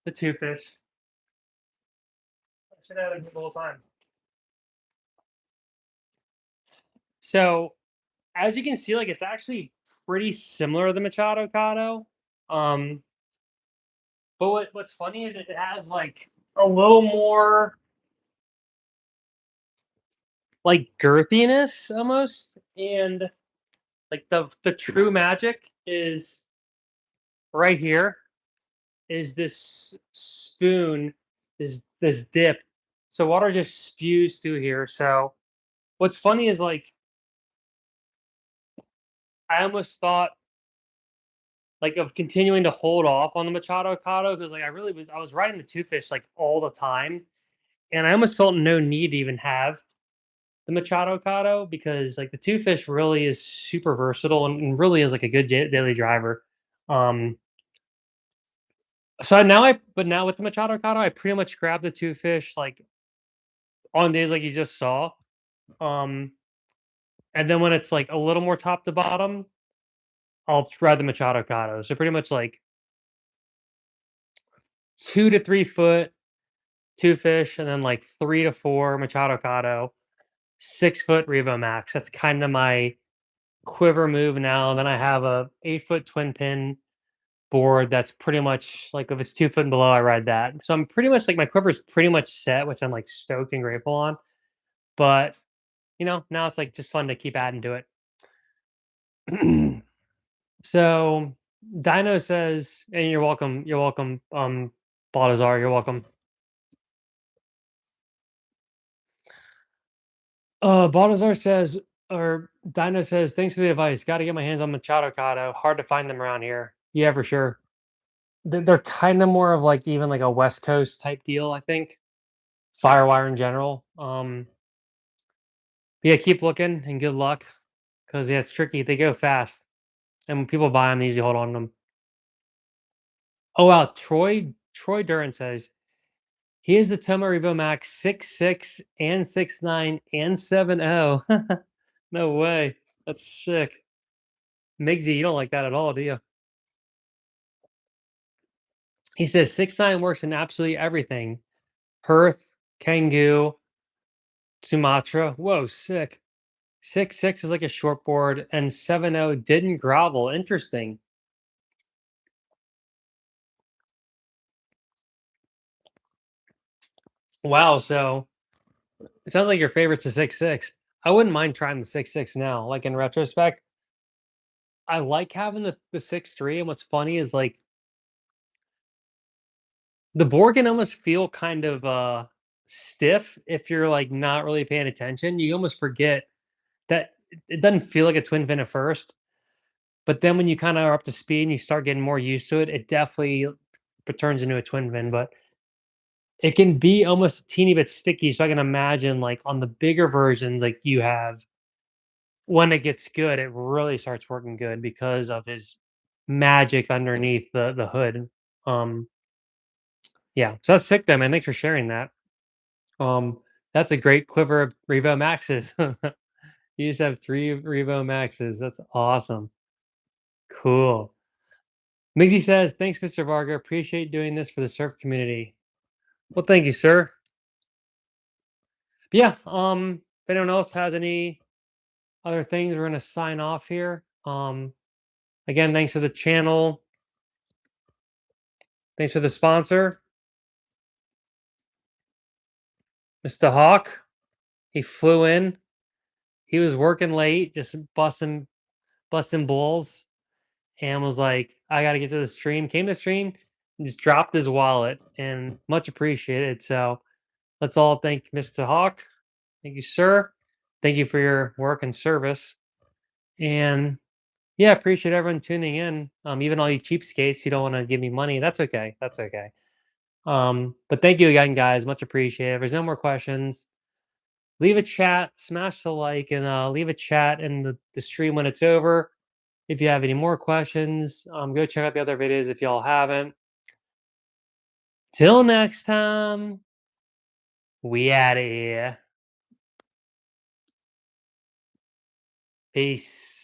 the two fish. I should have it the whole time. So, as you can see, like it's actually pretty similar to the Machadocado. Um, but what's funny is it has like a little more like girthiness almost, and like the true magic is right here. Is this spoon, this dip. So water just spews through here. So what's funny is like I almost thought like of continuing to hold off on the Machadocado because like I was riding the two fish like all the time, and I almost felt no need to even have the Machadocado because like the two fish really is super versatile and really is like a good daily driver. Um, so now but now with the Machadocado, I pretty much grab the two fish like on days like you just saw. Um, and then when it's like a little more top to bottom, I'll ride the Machadocado. So pretty much like 2 to 3 foot, two fish, and then like 3 to 4 Machadocado, 6 foot Revo Max. That's kind of my quiver move now. And then I have a 8 foot twin pin board that's pretty much like if it's 2 foot and below, I ride that. So I'm pretty much like my quiver's pretty much set, which I'm like stoked and grateful on. But now it's like just fun to keep adding to it. So Dino says, and you're welcome, Baltazar, you're welcome. Baltazar says, or Dino says, thanks for the advice. Got to get my hands on Machadocado. Hard to find them around here. Yeah, for sure. They're kind of more of like even like a West Coast type deal, I think. Firewire in general. Yeah, keep looking and good luck because yeah, it's tricky. They go fast, and when people buy them, they usually hold on to them. Oh wow, Troy Duran says he is the Tomo Max 6'6" and 6'9" and 7'0". No way. That's sick. Migsy, you don't like that at all, do you? He says 6'9" works in absolutely everything. Perth, Kangoo, Sumatra. Whoa, sick. 6'6" is like a shortboard, and 7'0" didn't grovel. Interesting. Wow, so it sounds like your favorite's a 6'6". I wouldn't mind trying the 6.6 now. Like in retrospect, I like having the 6.3. And what's funny is like the board can almost feel kind of stiff if you're like not really paying attention. You almost forget that it doesn't feel like a twin fin at first. But then when you kind of are up to speed and you start getting more used to it, it definitely turns into a twin fin. But it can be almost a teeny bit sticky. So I can imagine like on the bigger versions, like you have when it gets good, it really starts working good because of his magic underneath the hood. Um, yeah, so that's sick, then, man. Thanks for sharing that. Um, that's a great quiver of Revo Maxes. You just have 3 Revo Maxes. That's awesome. Cool. Mixie says, "Thanks, Mr. Varga. Appreciate doing this for the surf community." Well, thank you, sir. Yeah. If anyone else has any other things, we're gonna sign off here. Again, thanks for the channel. Thanks for the sponsor, Mr. Hawk. He flew in. He was working late, just busting bulls, and was like, "I got to get to the stream." Came to the stream, and just dropped his wallet, and much appreciated. So let's all thank Mr. Hawk. Thank you, sir. Thank you for your work and service. And yeah, appreciate everyone tuning in. Even all you cheapskates, you don't want to give me money. That's okay. That's okay. But thank you again, guys. Much appreciated. If there's no more questions, leave a chat, smash the like, and leave a chat in the stream when it's over. If you have any more questions, go check out the other videos if y'all haven't. Till next time, we out of here. Peace.